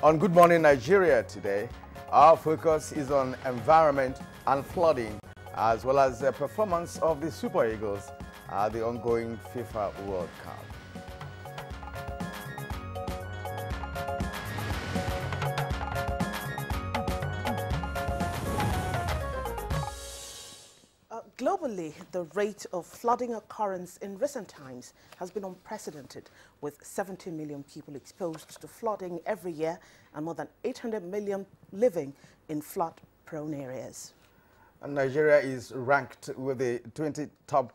On Good Morning Nigeria today, our focus is on environment and flooding, as well as the performance of the Super Eagles at the ongoing FIFA World Cup. Globally, the rate of flooding occurrence in recent times has been unprecedented, with 70 million people exposed to flooding every year and more than 800 million living in flood-prone areas. And Nigeria is ranked with the 20 top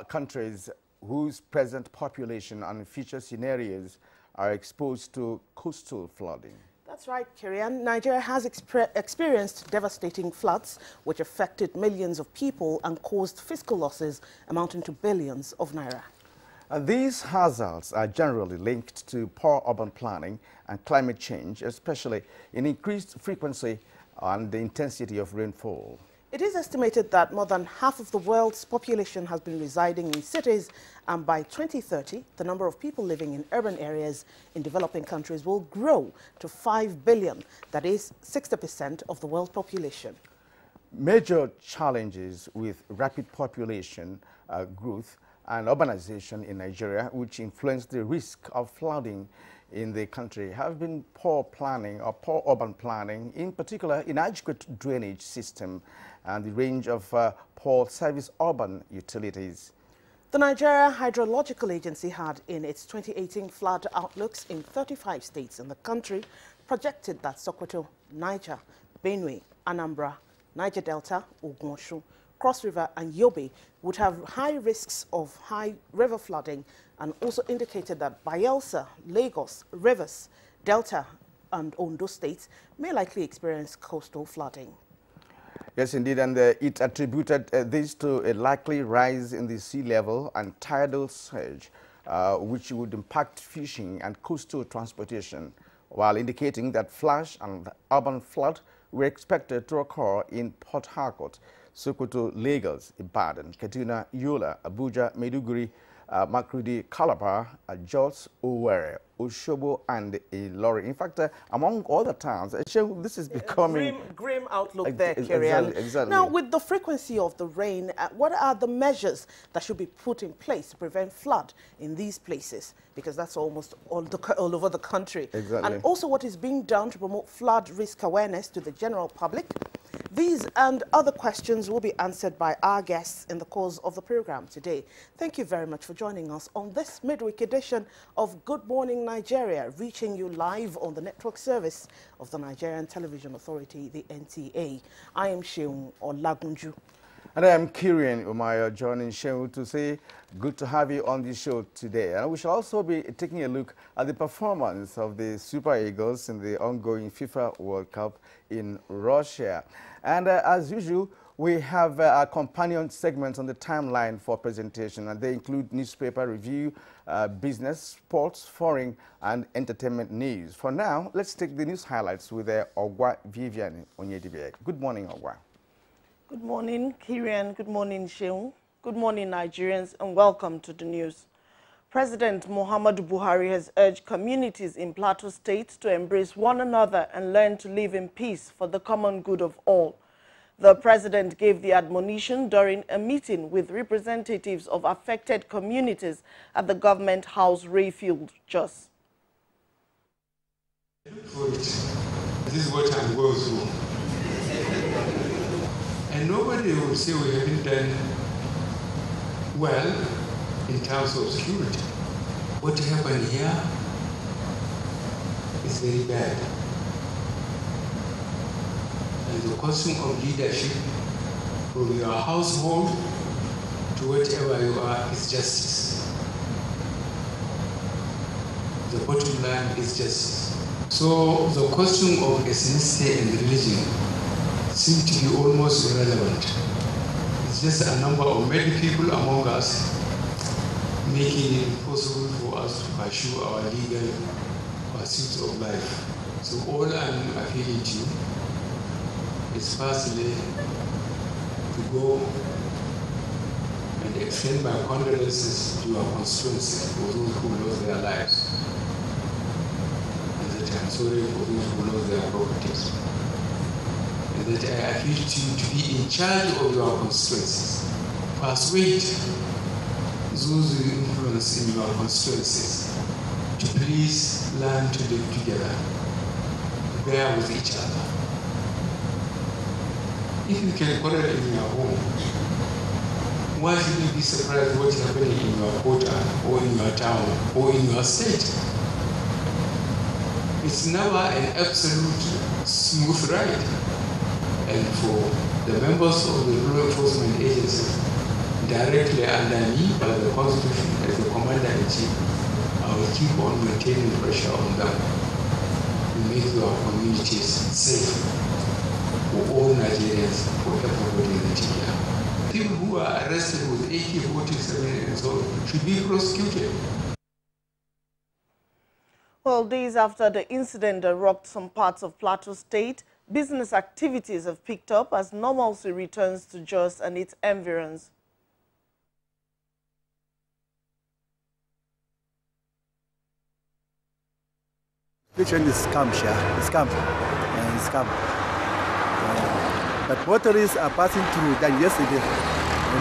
countries whose present population and future scenarios are exposed to coastal flooding. That's right, Kirian. Nigeria has experienced devastating floods, which affected millions of people and caused fiscal losses amounting to billions of naira. And these hazards are generally linked to poor urban planning and climate change, especially in increased frequency and the intensity of rainfall. It is estimated that more than half of the world's population has been residing in cities, and by 2030, the number of people living in urban areas in developing countries will grow to 5 billion, that is 60% of the world population. Major challenges with rapid population growth and urbanization in Nigeria, which influence the risk of flooding in the country, have been poor planning or poor urban planning, in particular inadequate drainage system and the range of poor service urban utilities. The Nigeria Hydrological Agency had, in its 2018 flood outlooks in 35 states in the country, projected that Sokoto, Niger, Benue, Anambra, Niger Delta, Ogun, Cross River and Yobe would have high risks of high river flooding, and also indicated that Bayelsa, Lagos, Rivers, Delta and Ondo states may likely experience coastal flooding. Yes, indeed, and it attributed this to a likely rise in the sea level and tidal surge, which would impact fishing and coastal transportation, while indicating that flash and urban flood were expected to occur in Port Harcourt, Sokoto, Lagos, Ibadan, Kaduna, Yola, Abuja, Maiduguri, Makurdi, Calabar, Jos, Owerri, Osogbo, and Ilorin. In fact, among other towns, this is becoming grim outlook there, Kirian. Exactly. Now, with the frequency of the rain, what are the measures that should be put in place to prevent flood in these places? Because that's almost all over the country. Exactly. And also, what is being done to promote flood risk awareness to the general public? These and other questions will be answered by our guests in the course of the program today. Thank you very much for joining us on this midweek edition of Good Morning Nigeria, reaching you live on the network service of the Nigerian Television Authority, the NTA. I am Sheung Olagunju. And I am Kirian Umayo, joining Sheung to say good to have you on the show today. And we shall also be taking a look at the performance of the Super Eagles in the ongoing FIFA World Cup in Russia. And as usual, we have our companion segments on the timeline for presentation, and they include newspaper review, business, sports, foreign, and entertainment news. For now, let's take the news highlights with Ogwa Vivian Onyedibe. Good morning, Ogwa. Good morning, Kirian. Good morning, Sheung. Good morning, Nigerians, and welcome to the news. President Muhammadu Buhari has urged communities in Plateau State to embrace one another and learn to live in peace for the common good of all. The president gave the admonition during a meeting with representatives of affected communities at the Government House, Rayfield, Jos. This is what I'm going through. And nobody will say we haven't done well in terms of security. What happened here is very bad. And the question of leadership from your household to whatever you are is justice. The bottom line is justice. So the question of ethnicity and religion seems to be almost irrelevant. It's just a number of many people among us making it impossible for us to pursue our legal pursuits of life. So all I'm appealing to is firstly to go and extend my condolences to our constituency for those who lost their lives at the I'm sorry for those who lost their properties. And that I appeal to you to be in charge of your constituencies. Persuade those who influence in your constituencies to please learn to live together, bear with each other. If you can quarrel in your home, why should you be surprised what's happening in your quarter, or in your town, or in your state? It's never an absolute smooth ride. And for the members of the law enforcement agencies, directly under me by the Constitution as the Commander-in-Chief, I will keep on maintaining pressure on them to make your communities safe for all Nigerians, for everybody in Nigeria. People who are arrested with AK-47 and so on should be prosecuted. Well, days after the incident that rocked some parts of Plateau State, business activities have picked up as normalcy returns to Jos and its environs. Which one is scam, It's scam. It's scam. But motorists are passing through than yesterday.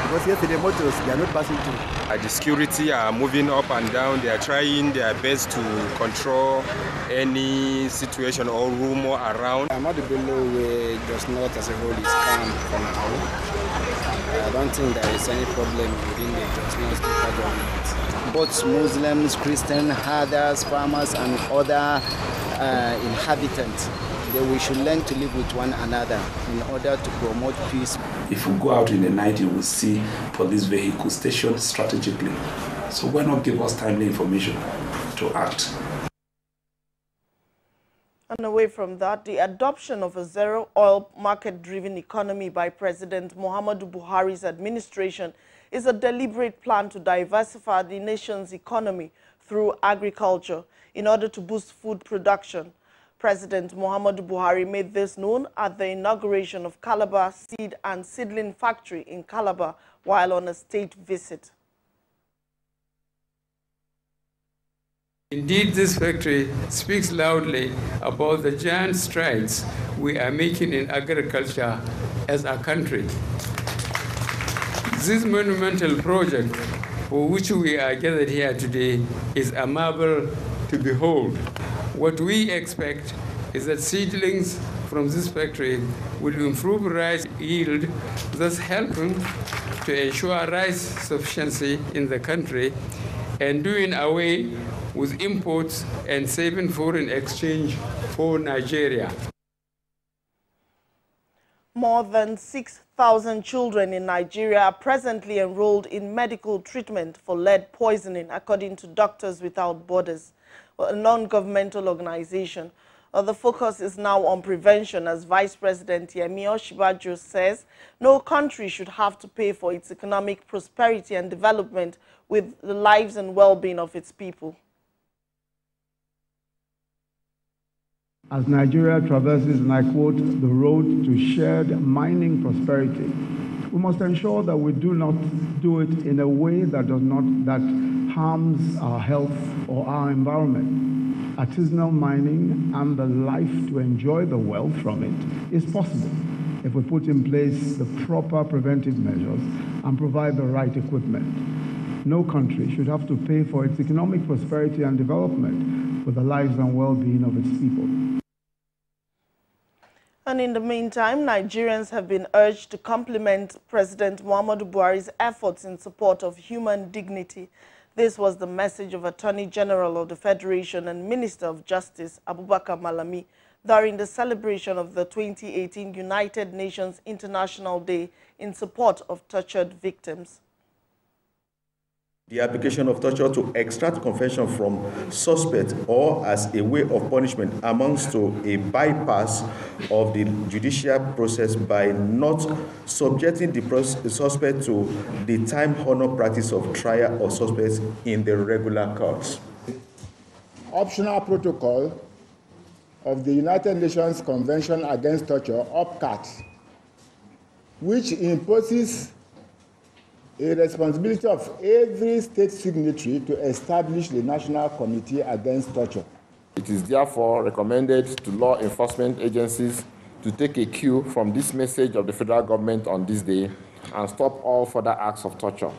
Because yesterday motorists, they are not passing through. The security are moving up and down. They are trying their best to control any situation or rumor around. Ahmadu Bello way does not as a whole is calm for now. I don't think there is any problem within the Jos North local government. Both Muslims, Christians, herders, farmers, and other inhabitants, we should learn to live with one another in order to promote peace. If you go out in the night, you will see police vehicles stationed strategically. So why not give us timely information to act? And away from that, the adoption of a zero-oil market-driven economy by President Muhammadu Buhari's administration is a deliberate plan to diversify the nation's economy through agriculture in order to boost food production. President Muhammadu Buhari made this known at the inauguration of Calabar Seed and Seedling Factory in Calabar while on a state visit. Indeed, this factory speaks loudly about the giant strides we are making in agriculture as a country. This monumental project for which we are gathered here today is a marvel to behold. What we expect is that seedlings from this factory will improve rice yield, thus helping to ensure rice sufficiency in the country and doing away with imports and saving foreign exchange for Nigeria. More than 6,000 children in Nigeria are presently enrolled in medical treatment for lead poisoning, according to Doctors Without Borders, a non-governmental organization. The focus is now on prevention, as Vice President Yemi Osinbajo says no country should have to pay for its economic prosperity and development with the lives and well-being of its people. As Nigeria traverses, and I quote, the road to shared mining prosperity, we must ensure that we do not do it in a way that harms our health or our environment. Artisanal mining and the life to enjoy the wealth from it is possible if we put in place the proper preventive measures and provide the right equipment. No country should have to pay for its economic prosperity and development with the lives and well-being of its people. And in the meantime, Nigerians have been urged to compliment President Muhammadu Buhari's efforts in support of human dignity. This was the message of Attorney General of the Federation and Minister of Justice, Abubakar Malami, during the celebration of the 2018 United Nations International Day in support of tortured victims. The application of torture to extract confession from suspect or as a way of punishment amounts to a bypass of the judicial process by not subjecting the suspect to the time-honored practice of trial of suspects in the regular courts. Optional protocol of the United Nations Convention Against Torture, OPCAT, which imposes a responsibility of every state signatory to establish the National Committee Against Torture. It is therefore recommended to law enforcement agencies to take a cue from this message of the federal government on this day and stop all further acts of torture.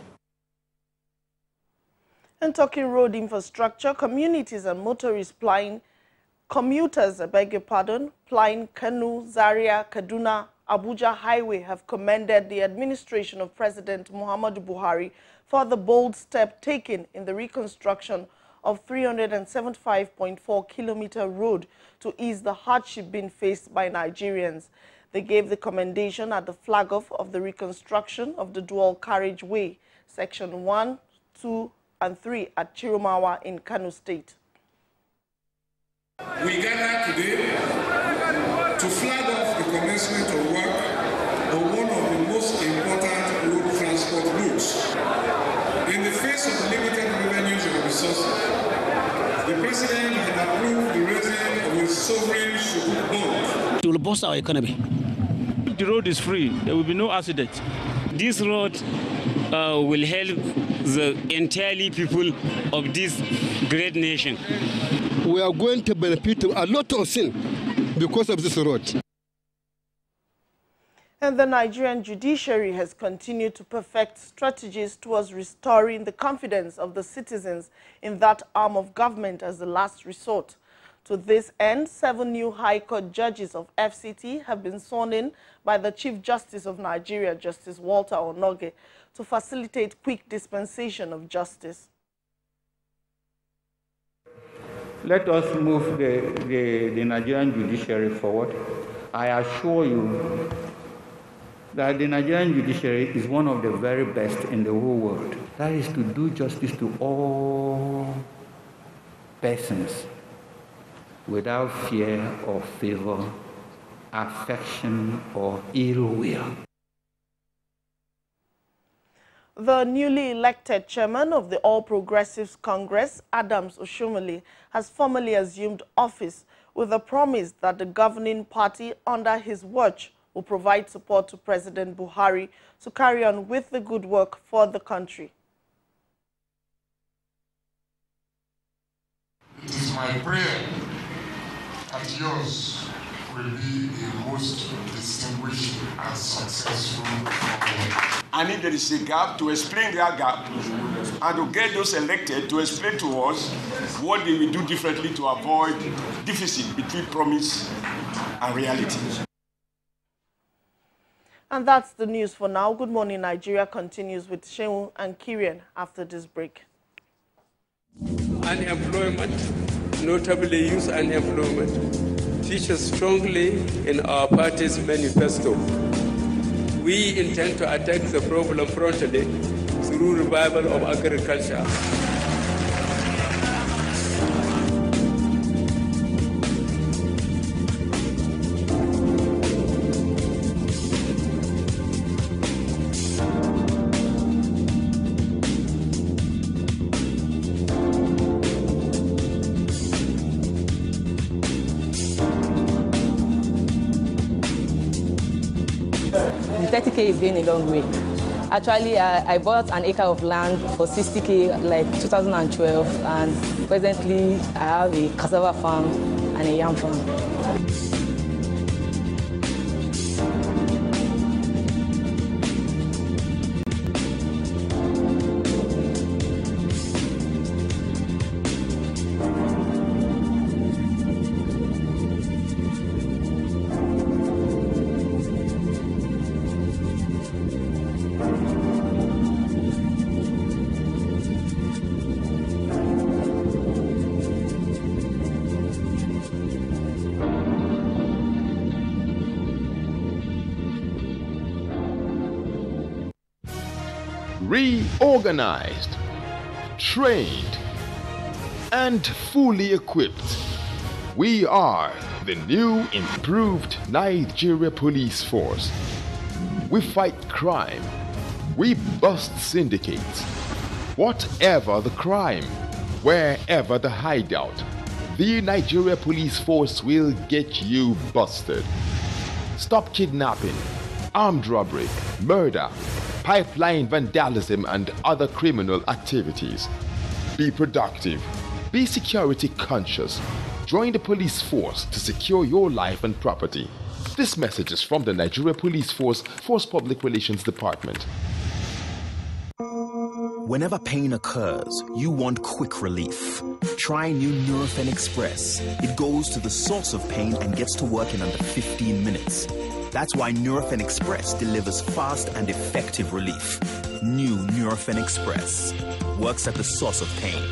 And talking road infrastructure, communities and motorists plying commuters, plying Kano, Zaria, Kaduna, Abuja highway have commended the administration of President Muhammadu Buhari for the bold step taken in the reconstruction of 375.4-kilometer road to ease the hardship being faced by Nigerians. They gave the commendation at the flag-off of the reconstruction of the dual carriageway, section 1, 2, and 3 at Chiromawa in Kano State. We gather today to flag off the commencement of work on one of the most important road transport routes. In the face of limited revenues and resources, the President had approved the raising of a sovereign sukuk bond. It will boost our economy. The road is free. There will be no accident. This road will help the entirely people of this great nation. We are going to benefit a lot of things because of this road. And the Nigerian judiciary has continued to perfect strategies towards restoring the confidence of the citizens in that arm of government as the last resort. To this end, 7 new High Court judges of FCT have been sworn in by the Chief Justice of Nigeria, Justice Walter Onoge, to facilitate quick dispensation of justice. Let us move the Nigerian judiciary forward. I assure you that the Nigerian judiciary is one of the very best in the whole world. That is to do justice to all persons without fear or favor, affection or ill will. The newly elected chairman of the All Progressives Congress, Adams Oshomole, has formally assumed office with a promise that the governing party under his watch will provide support to President Buhari to carry on with the good work for the country. It is my prayer that yours will be a most distinguished and successful government. And if there is a gap, to explain that gap and to get those elected to explain to us what they will do differently to avoid deficit between promise and reality. And that's the news for now. Good Morning Nigeria continues with Shehu and Kirian after this break. Unemployment, notably youth unemployment, features strongly in our party's manifesto. We intend to attack the problem frontally through revival of agriculture. The 30K is going a long way. Actually, I bought an acre of land for 60K like 2012, and presently I have a cassava farm and a yam farm. Reorganized, trained, and fully equipped, we are the new improved Nigeria Police Force. We fight crime, we bust syndicates. Whatever the crime, wherever the hideout, the Nigeria Police Force will get you busted. Stop kidnapping, armed robbery, murder, pipeline vandalism, and other criminal activities. Be productive, be security conscious, Join the police force to secure your life and property. This message is from the Nigeria Police Force Public Relations Department. Whenever pain occurs, you want quick relief. Try new Nurofen Express. It goes to the source of pain and gets to work in under 15 minutes. That's why Nurofen Express delivers fast and effective relief. New Nurofen Express works at the source of pain.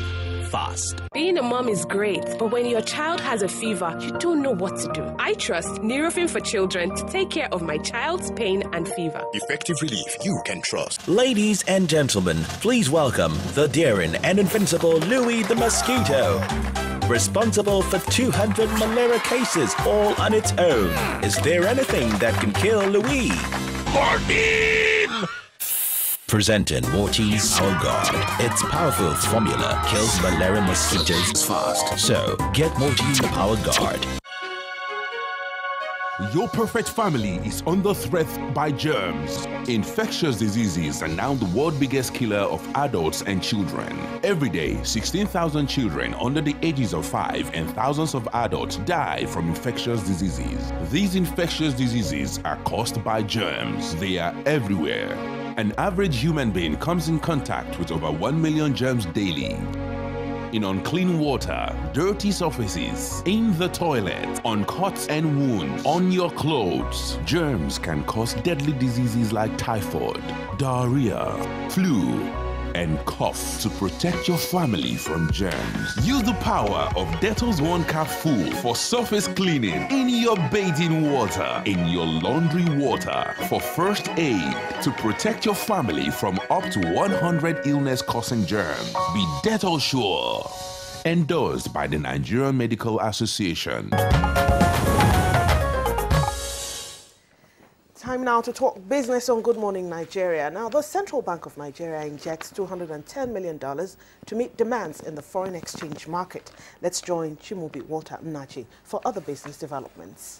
Fast. Being a mom is great, but when your child has a fever, you don't know what to do. I trust Nurofen for Children to take care of my child's pain and fever. Effective relief you can trust. Ladies and gentlemen, please welcome the daring and invincible Louis the Mosquito. Responsible for 200 malaria cases all on its own. Is there anything that can kill Louis? Morphine! Presenting Mortine Power Guard. Its powerful formula kills malaria mosquitoes fast. So, get Mortine Power Guard. Your perfect family is under threat by germs. Infectious diseases are now the world's biggest killer of adults and children. Every day, 16,000 children under the ages of 5 and thousands of adults die from infectious diseases. These infectious diseases are caused by germs. They are everywhere. An average human being comes in contact with over 1 million germs daily. In unclean water, dirty surfaces, in the toilet, on cuts and wounds, on your clothes. Germs can cause deadly diseases like typhoid, diarrhea, flu, and cough. To protect your family from germs, use the power of Dettol's 1 Cap Full for surface cleaning in your bathing water, in your laundry water, for first aid, to protect your family from up to 100 illness-causing germs. Be Dettol Sure. Endorsed by the Nigerian Medical Association. Time now to talk business on Good Morning Nigeria. Now, the Central Bank of Nigeria injects $210 million to meet demands in the foreign exchange market. Let's join Chimubi Walter Nnaji for other business developments.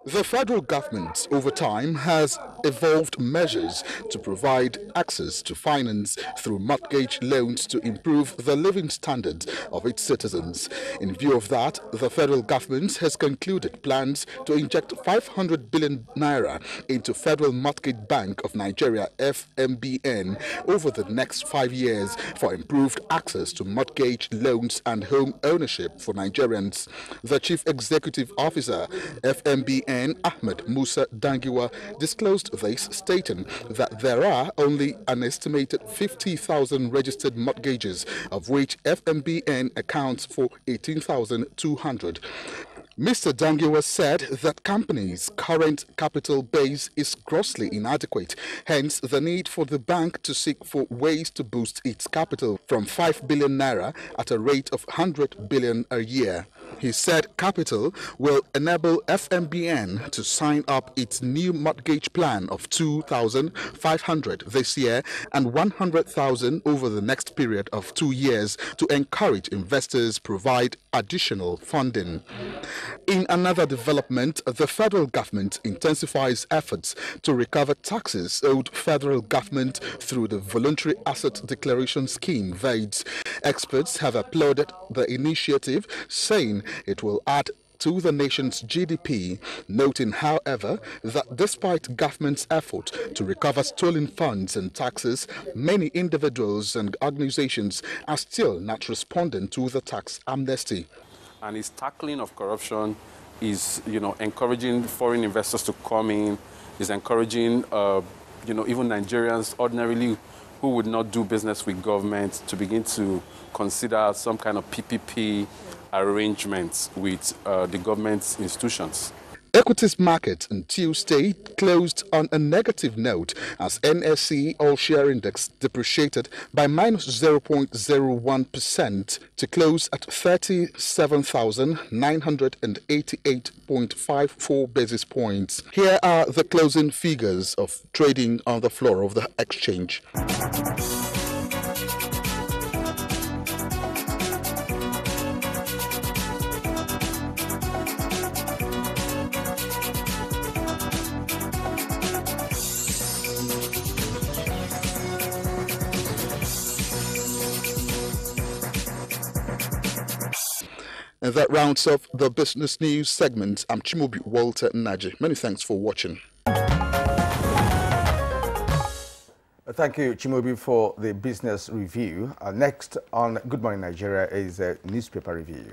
The federal government, over time, has evolved measures to provide access to finance through mortgage loans to improve the living standards of its citizens. In view of that, the federal government has concluded plans to inject 500 billion naira into Federal Mortgage Bank of Nigeria, FMBN, over the next 5 years for improved access to mortgage loans and home ownership for Nigerians. The Chief Executive Officer, FMBN, Ahmed Musa Dangiwa, disclosed this, stating that there are only an estimated 50,000 registered mortgages, of which FMBN accounts for 18,200. Mr. Dangiwa said that companies' current capital base is grossly inadequate, hence the need for the bank to seek for ways to boost its capital from 5 billion naira at a rate of 100 billion a year. He said capital will enable FMBN to sign up its new mortgage plan of 2,500 this year and 100,000 over the next period of 2 years to encourage investors provide additional funding. In another development, the federal government intensifies efforts to recover taxes owed federal government through the Voluntary Asset Declaration Scheme, VADS. Experts have applauded the initiative, saying it will add to the nation's GDP, noting, however, that despite government's effort to recover stolen funds and taxes, many individuals and organizations are still not responding to the tax amnesty. And its tackling of corruption is, encouraging foreign investors to come in, is encouraging, even Nigerians ordinarily who would not do business with government to begin to consider some kind of PPP arrangements with the government's institutions. Equities market on Tuesday closed on a negative note as NSE All-Share Index depreciated by minus 0.01% to close at 37,988.54 basis points. Here are the closing figures of trading on the floor of the exchange. And that rounds off the business news segment. I'm Chimobi Walter Naji. Many thanks for watching. Thank you, Chimobi, for the business review. Next on Good Morning Nigeria is a newspaper review.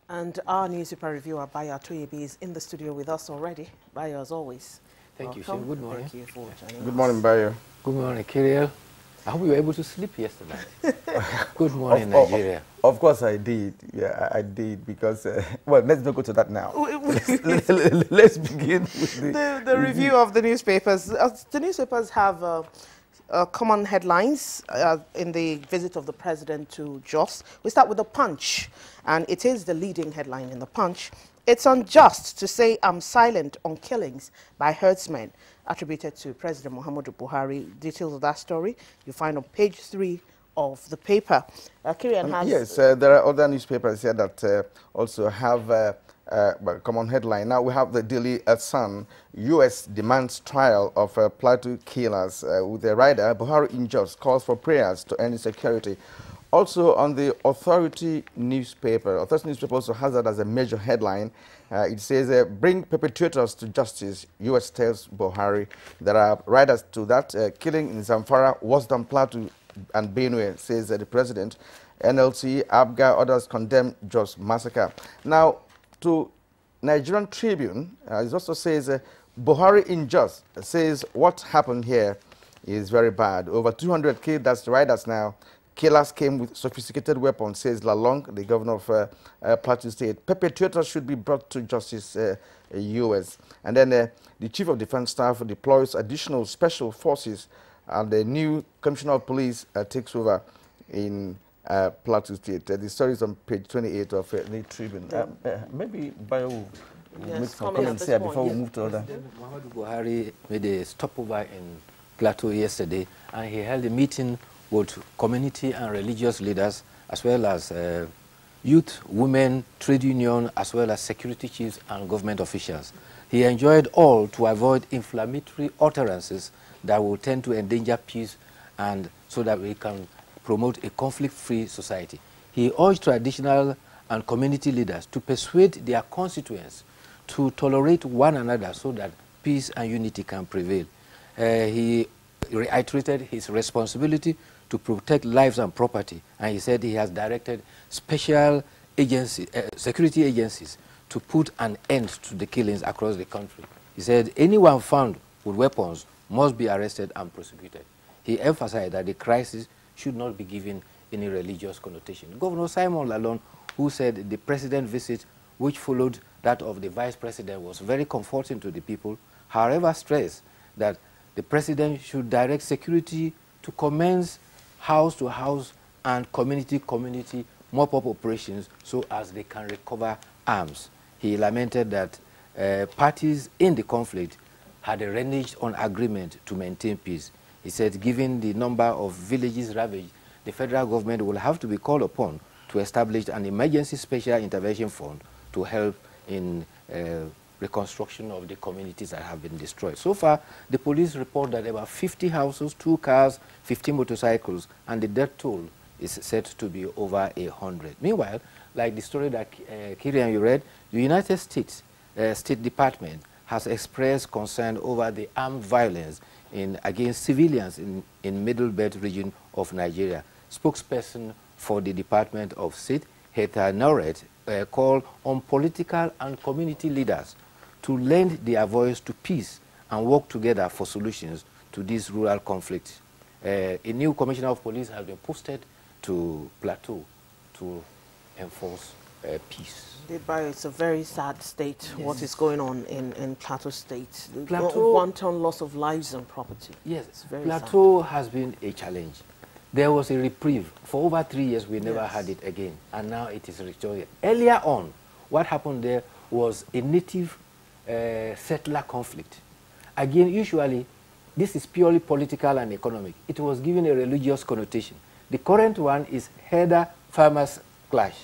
And our newspaper reviewer, Bayo Atoyebi, is in the studio with us already. Bayo, as always. Thank welcome. you, Shane. Good morning. Thank you for joining Good morning, Bayo. Good morning, Kiriel. I hope you were able to sleep yesterday. Good morning, Nigeria. Of course I did. Yeah, I did because, well, let's not go to that now. Let's begin with the review of the newspapers. The newspapers have common headlines in the visit of the president to Jos. We start with the Punch, and it is the leading headline in the Punch. It's unjust to say I'm silent on killings by herdsmen, attributed to President Muhammadu Buhari. Details of that story you find on page 3 of the paper. Kirian has... Yes, there are other newspapers here that also have a common headline. Now we have the Daily Sun. U.S. demands trial of Plateau killers with the rider. Buhari in Jos calls for prayers to end insecurity. Also on the Authority newspaper also has that as a major headline. It says, bring perpetrators to justice, U.S. tells Buhari. There are riders to that. Killing in Zamfara, worse than Plateau and Benue, says the president. NLC, Abuja, others condemn Jos massacre. Now, to Nigerian Tribune, it also says, Buhari in Jos says what happened here is very bad. Over 200 killed, that's the riders now. Killers came with sophisticated weapons, says Lalong, the governor of Plateau State. Perpetrators should be brought to justice, U.S. And then the Chief of Defense Staff deploys additional special forces, and the new Commissioner of Police takes over in Plateau State. The story is on page 28 of the Tribune. Maybe Bayo will make some comments here before we move to other. Muhammadu Buhari made a stopover in Plateau yesterday, and he held a meeting with community and religious leaders, as well as youth, women, trade union, as well as security chiefs and government officials. He enjoined all to avoid inflammatory utterances that will tend to endanger peace, and so that we can promote a conflict-free society. He urged traditional and community leaders to persuade their constituents to tolerate one another so that peace and unity can prevail. He reiterated his responsibility to protect lives and property, and he said he has directed special security agencies to put an end to the killings across the country. He said anyone found with weapons must be arrested and prosecuted. He emphasized that the crisis should not be given any religious connotation. Governor Simon Lalong, who said the president's visit, which followed that of the vice president, was very comforting to the people, however stressed that the president should direct security to commence house-to-house and community-community mop-up operations so as they can recover arms. He lamented that parties in the conflict had reneged on agreement to maintain peace. He said, given the number of villages ravaged, the federal government will have to be called upon to establish an emergency special intervention fund to help in reconstruction of the communities that have been destroyed. So far, the police report that about 50 houses, 2 cars, 50 motorcycles, and the death toll is said to be over 100. Meanwhile, like the story that Kirian you read, the United States State Department has expressed concern over the armed violence against civilians in Middle Belt region of Nigeria. Spokesperson for the Department of State, Heather Norret, called on political and community leaders to lend their voice to peace and work together for solutions to this rural conflict. A new commissioner of police has been posted to Plateau to enforce peace. It's a very sad state, yes. What is going on in Plateau State. Plateau, wanton loss of lives and property. Yes, it's very Plateau has been a challenge. There was a reprieve. For over 3 years, we never had it again, and now it is restored. Earlier on, what happened there was a native settler conflict. Again, usually, this is purely political and economic. It was given a religious connotation. The current one is herder farmers clash.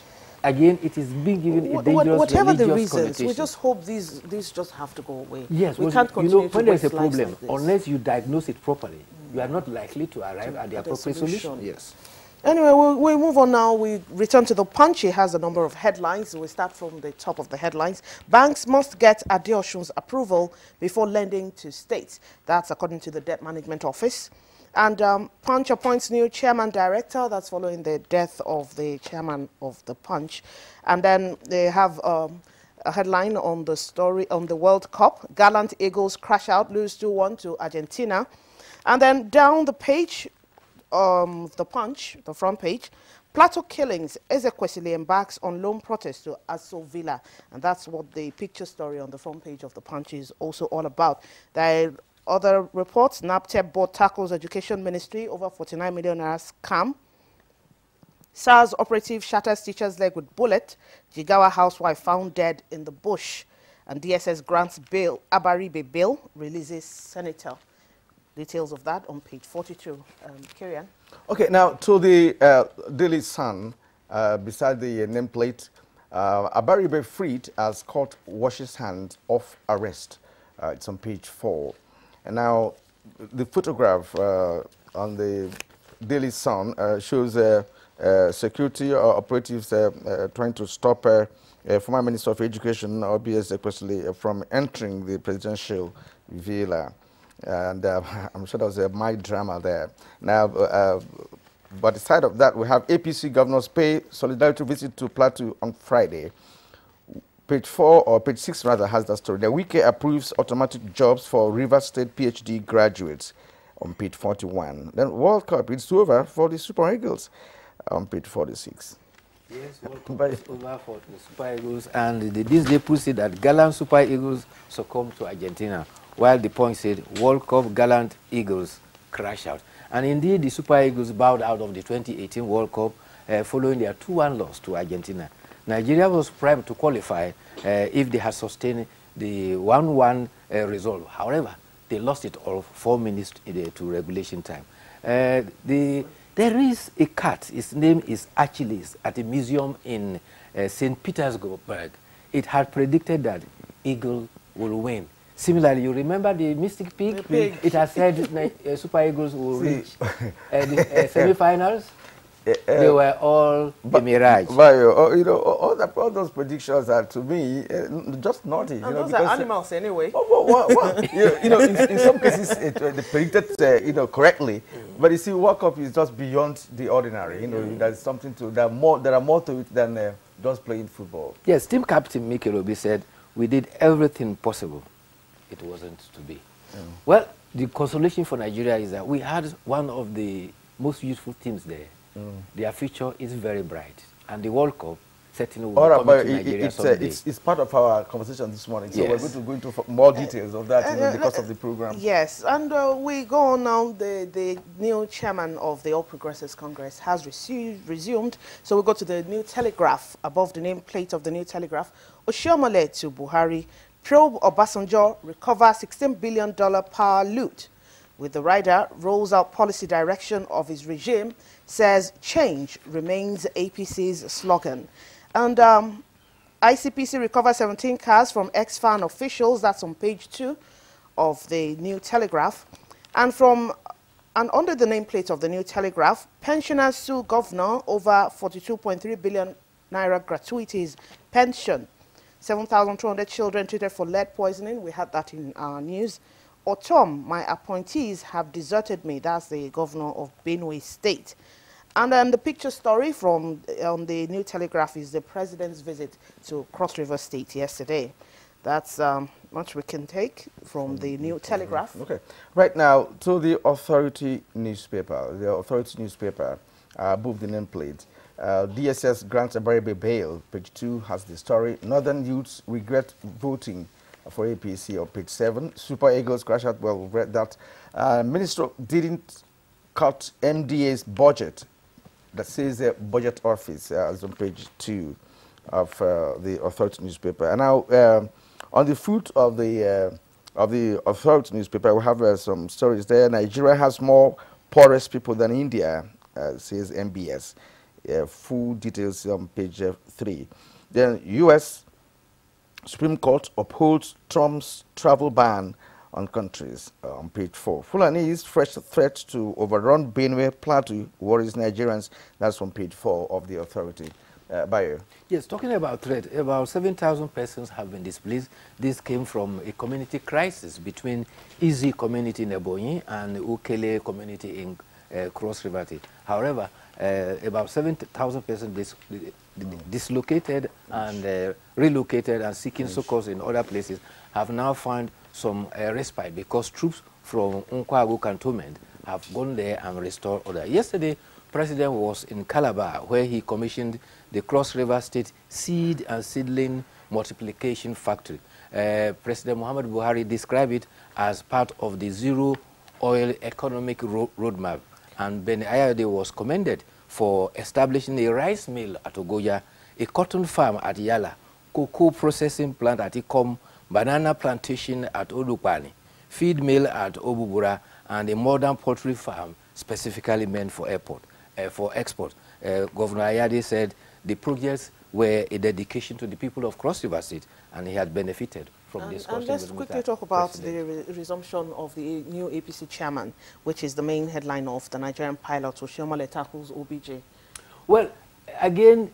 Again, it is being given a dangerous whatever the religious reasons, connotation. we just hope these just have to go away. Yes, we well, can't continue when there's a waste lives problem, like this. unless you diagnose it properly, you are not likely to arrive at the appropriate solution. Yes. Anyway, we move on now. We return to the Punch. It has a number of headlines. We start from the top of the headlines. Banks must get Adeosun's approval before lending to states. That's according to the Debt Management Office. And Punch appoints new chairman director. That's following the death of the chairman of the Punch. And then they have a headline on the story on the World Cup. Gallant Eagles crash out, lose 2-1 to Argentina. And then down the page, the Punch, the front page, Plateau killings, Ezekwesili embarks on lone protest to Aso Villa. And that's what the picture story on the front page of the Punch is also all about. There are other reports. NAPTEP board tackles Education Ministry over 49 million scam. SARS operative shatters teacher's leg with bullet. Jigawa housewife found dead in the bush. And DSS grants bail, Abaribe bail, releases senator. Details of that on page 42. Carry on. Okay, now to the Daily Sun, beside the nameplate, Abaribe freed as court washes hands off arrest. It's on page 4. And now the photograph on the Daily Sun shows security operatives trying to stop former Minister of Education, OBS, especially from entering the presidential villa. And I'm sure there was a mild drama there. Now, but aside of that, we have APC governors pay solidarity visit to Plateau on Friday. Page 4, or page 6 rather, has that story. The Wike approves automatic jobs for Rivers State PhD graduates on page 41. Then World Cup, it's over for the Super Eagles on page 46. Yes, World Cup is over for the Super Eagles, and this day puts it that gallant Super Eagles succumbed to Argentina, while the Point said World Cup gallant Eagles crash out. And indeed, the Super Eagles bowed out of the 2018 World Cup following their 2-1 loss to Argentina. Nigeria was primed to qualify if they had sustained the 1-1 result. However, they lost it all 4 minutes to regulation time. There is a cat, its name is Achilles, at a museum in St. Petersburg. It had predicted that Eagle will win. Similarly, you remember the Mystic Pig? It has said Super Eagles will reach the semi-finals. They were all a mirage. You know, all those predictions are, to me, just naughty. And those are animals anyway. You know, in some cases, they predicted, you know, correctly. But you see, World Cup is just beyond the ordinary. You know, there's something to there are more to it than just playing football. Yes, team captain Mikel Obi said, "We did everything possible. It wasn't to be." Well, the consolation for Nigeria is that we had one of the most useful teams there. Their future is very bright, and the World Cup certainly will come to Nigeria someday. It's part of our conversation this morning, so yes. we're going to go into more details of that in the course of the program. Yes, and we go on now. The new chairman of the All Progressives Congress has resumed, so we go to the New Telegraph. Above the nameplate of the New Telegraph, Oshiomhole to Buhari, probe Obasanjo, recover $16 billion power loot. With the rider, rolls out policy direction of his regime, says change remains APC's slogan. And ICPC recovers 17 cars from ex-fan officials. That's on page 2 of the New Telegraph. And under the nameplate of the New Telegraph, pensioners sue governor over 42.3 billion naira gratuities pension. 7,200 children treated for lead poisoning. We had that in our news. Otom, my appointees have deserted me. That's the governor of Benue State. And then the picture story from on the New Telegraph is the president's visit to Cross River State yesterday. That's much we can take from the New Telegraph. Okay. Right now, to the Authority newspaper. The Authority newspaper, above the nameplate. DSS grants Abaribe bail. Page 2 has the story. Northern youths regret voting for APC on page 7. Super Eagles crash out. Well, we've read that. Minister didn't cut MDA's budget. That says the budget office is on page 2 of the Authority newspaper. And now, on the foot of the of the Authority newspaper, we have some stories there. Nigeria has more poorest people than India, says MBS. Full details on page 3. Then U.S. Supreme Court upholds Trump's travel ban on countries on page 4. Fulani's fresh threat to overrun Benue Plateau worries Nigerians. That's on page 4 of the Authority. Bayo. Yes, talking about threat, about 7,000 persons have been displaced. This came from a community crisis between Izi community in Ebonyi and Ukele community in Cross River. However, about 7,000 persons dislocated and relocated and seeking succors in other places have now found some respite because troops from Nkwagu cantonment have gone there and restored order. Yesterday, President was in Calabar, where he commissioned the Cross River State Seed and Seedling Multiplication Factory. President Muhammad Buhari described it as part of the Zero Oil Economic Roadmap. And Ben Ayade was commended for establishing a rice mill at Ogoja, a cotton farm at Yala, cocoa processing plant at Ikom, banana plantation at Odupani, feed mill at Obubura, and a modern poultry farm specifically meant for export. Governor Ayade said the projects were a dedication to the people of Cross River State, and he had benefited from this. And let's quickly talk about the resumption of the new APC chairman, which is the main headline of the Nigerian pilot, Oshiomhole tackles OBJ. Well, again,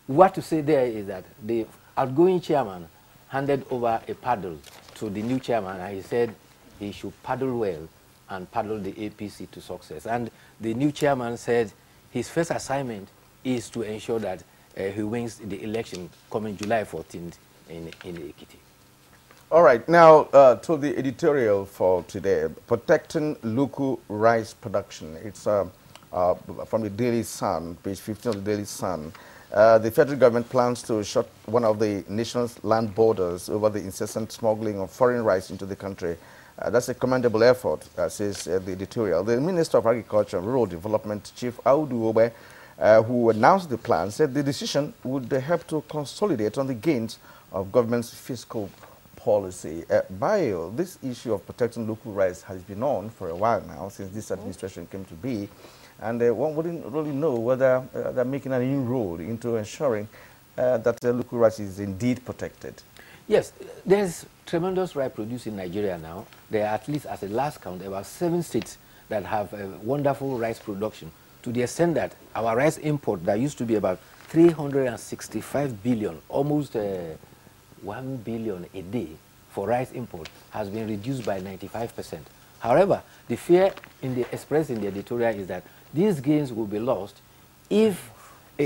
what to say there is that the outgoing chairman handed over a paddle to the new chairman, and he said he should paddle well and paddle the APC to success. And the new chairman said his first assignment is to ensure that he wins the election coming July 14th in Ekiti. All right, now to the editorial for today, protecting local rice production. It's from the Daily Sun, page 15 of the Daily Sun. The federal government plans to shut one of the nation's land borders over the incessant smuggling of foreign rice into the country. That's a commendable effort, says the editorial. The Minister of Agriculture and Rural Development, Chief Audu Obe, who announced the plan, said the decision would help to consolidate on the gains of government's fiscal policy. Bio, this issue of protecting local rice has been on for a while now, since this administration came to be, and one wouldn't really know whether they're making an inroad into ensuring that the local rice is indeed protected. Yes, there's tremendous rice produce in Nigeria now. There are, at least as a last count, about 7 states that have wonderful rice production, to the extent that our rice import that used to be about 365 billion, almost 1 billion a day for rice import, has been reduced by 95%. However, the fear expressed in the editorial is that these gains will be lost if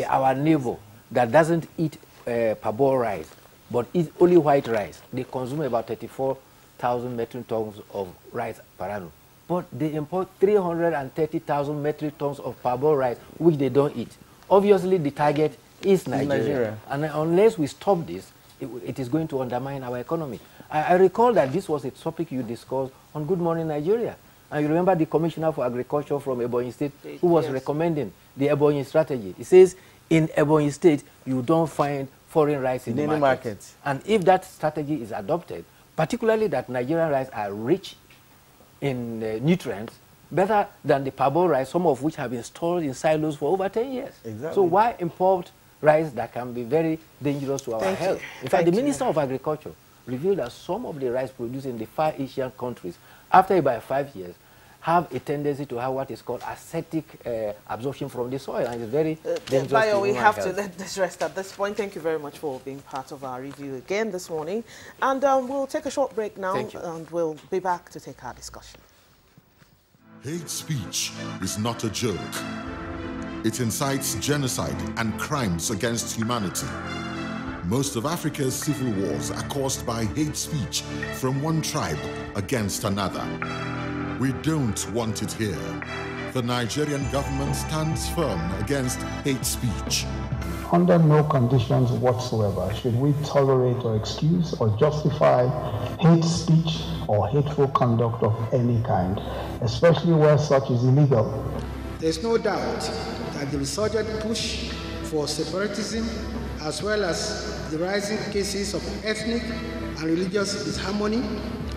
our neighbor that doesn't eat parboiled rice but eats only white rice, they consume about 34,000 metric tons of rice per annum. But they import 330,000 metric tons of parboiled rice, which they don't eat. Obviously, the target is Nigeria. And unless we stop this, it is going to undermine our economy. I recall that this was a topic you discussed on Good Morning Nigeria. And you remember the Commissioner for Agriculture from Ebonyi State who was recommending the Ebonyi strategy. He says, in Ebonyi State, you don't find foreign rice in the market. And if that strategy is adopted, particularly that Nigerian rice are rich in nutrients, better than the parboiled rice, some of which have been stored in silos for over 10 years. Exactly. So why import rice that can be very dangerous to our health? In fact, the Minister of Agriculture revealed that some of the rice produced in the Far Asian countries, after about 5 years, have a tendency to have what is called aseptic absorption from the soil, and it's very dangerous. Bio, we have to let this rest at this point. Thank you very much for being part of our review again this morning. And we'll take a short break now, and we'll be back to take our discussion. Hate speech is not a joke. It incites genocide and crimes against humanity. Most of Africa's civil wars are caused by hate speech from one tribe against another. We don't want it here. The Nigerian government stands firm against hate speech. Under no conditions whatsoever should we tolerate or excuse or justify hate speech or hateful conduct of any kind, especially where such is illegal. There's no doubt that the resurgent push for separatism as well as the rising cases of ethnic and religious disharmony,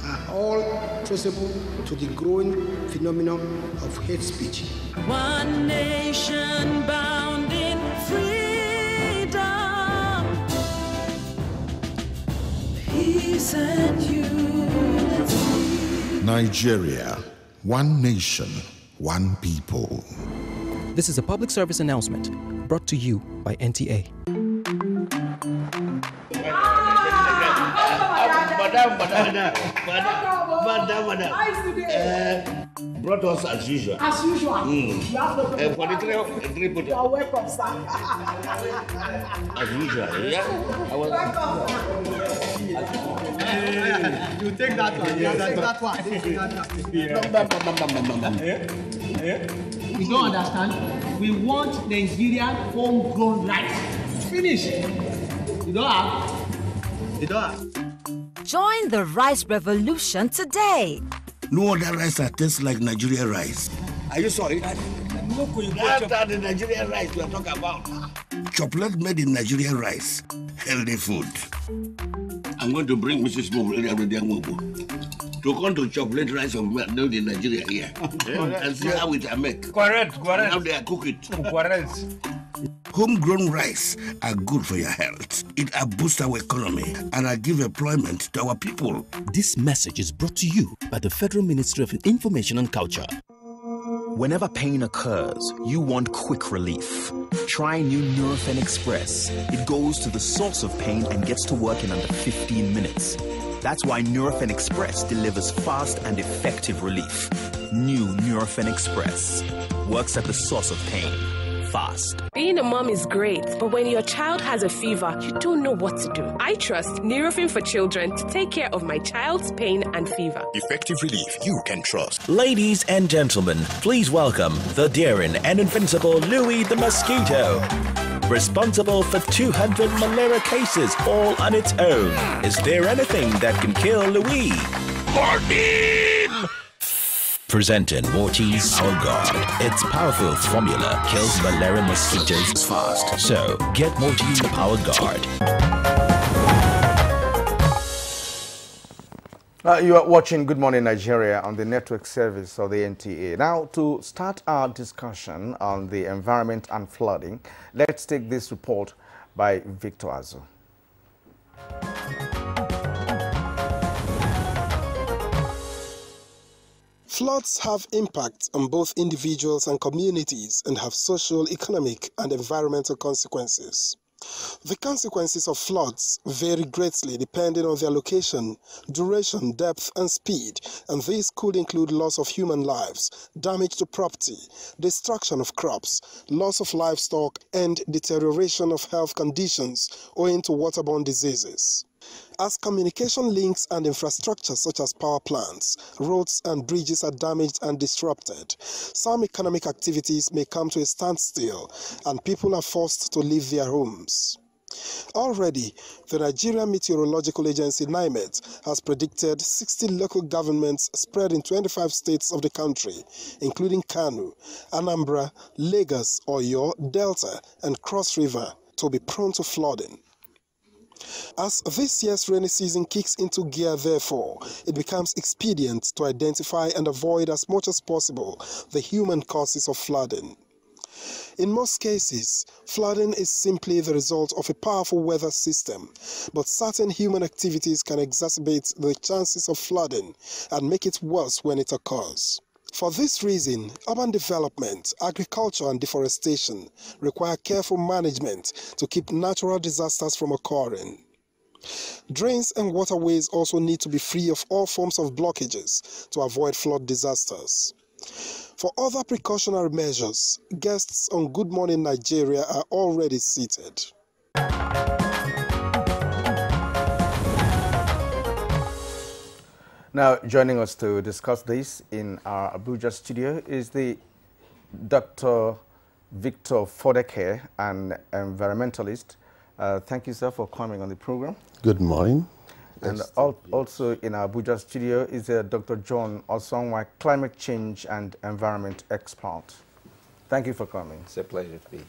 are all traceable to the growing phenomenon of hate speech. One nation bound in freedom, peace and unity. Nigeria, one nation, one people. This is a public service announcement brought to you by NTA. Brought us as usual. As usual. For the three put you are welcome, sir. As usual, yeah? You take that one. You take that one. You don't understand? We want Nigerian homegrown rice. Finish. You don't have? You don't have? Join the rice revolution today. No other rice that tastes like Nigerian rice. Are you sorry? That's the Nigerian rice we are talking about. Chocolate made in Nigerian rice. Healthy food. I'm going to bring Mrs. Mobu to come to chocolate rice of made in Nigeria here. And see how it are made. Correct. And how they are cook it. Correct. Homegrown rice are good for your health. It boosts our economy and give employment to our people. This message is brought to you by the Federal Ministry of Information and Culture. Whenever pain occurs, you want quick relief. Try new Nurofen Express. It goes to the source of pain and gets to work in under 15 minutes. That's why Nurofen Express delivers fast and effective relief. New Nurofen Express works at the source of pain. Fast. Being a mom is great, but when your child has a fever, you don't know what to do. I trust Nurofen for Children to take care of my child's pain and fever. Effective relief you can trust. Ladies and gentlemen, please welcome the daring and invincible Louis the Mosquito. Responsible for 200 malaria cases all on its own. Is there anything that can kill Louis? Morphine! Presenting Morty's Power Guard. Its powerful formula kills malaria mosquitoes fast. So, get Morty's Power Guard. You are watching Good Morning Nigeria on the network service of the NTA. Now, to start our discussion on the environment and flooding, let's take this report by Victor Azu. Floods have impacts on both individuals and communities and have social, economic, and environmental consequences. The consequences of floods vary greatly depending on their location, duration, depth, and speed, and these could include loss of human lives, damage to property, destruction of crops, loss of livestock, and deterioration of health conditions owing to waterborne diseases. As communication links and infrastructure such as power plants, roads and bridges are damaged and disrupted, some economic activities may come to a standstill and people are forced to leave their homes. Already, the Nigerian Meteorological Agency NIMET has predicted 60 local governments spread in 25 states of the country, including Kano, Anambra, Lagos, Oyo, Delta, and Cross River, to be prone to flooding. As this year's rainy season kicks into gear, therefore, it becomes expedient to identify and avoid as much as possible the human causes of flooding. In most cases, flooding is simply the result of a powerful weather system, but certain human activities can exacerbate the chances of flooding and make it worse when it occurs. For this reason, urban development, agriculture, and deforestation require careful management to keep natural disasters from occurring. Drains and waterways also need to be free of all forms of blockages to avoid flood disasters. For other precautionary measures, guests on Good Morning Nigeria are already seated. Now, joining us to discuss this in our Abuja studio is the Dr. Victor Fodeke, an environmentalist. Thank you, sir, for coming on the program. Good morning. And also in our Abuja studio is Dr. John Osonwa, climate change and environment expert. Thank you for coming. It's a pleasure to be here.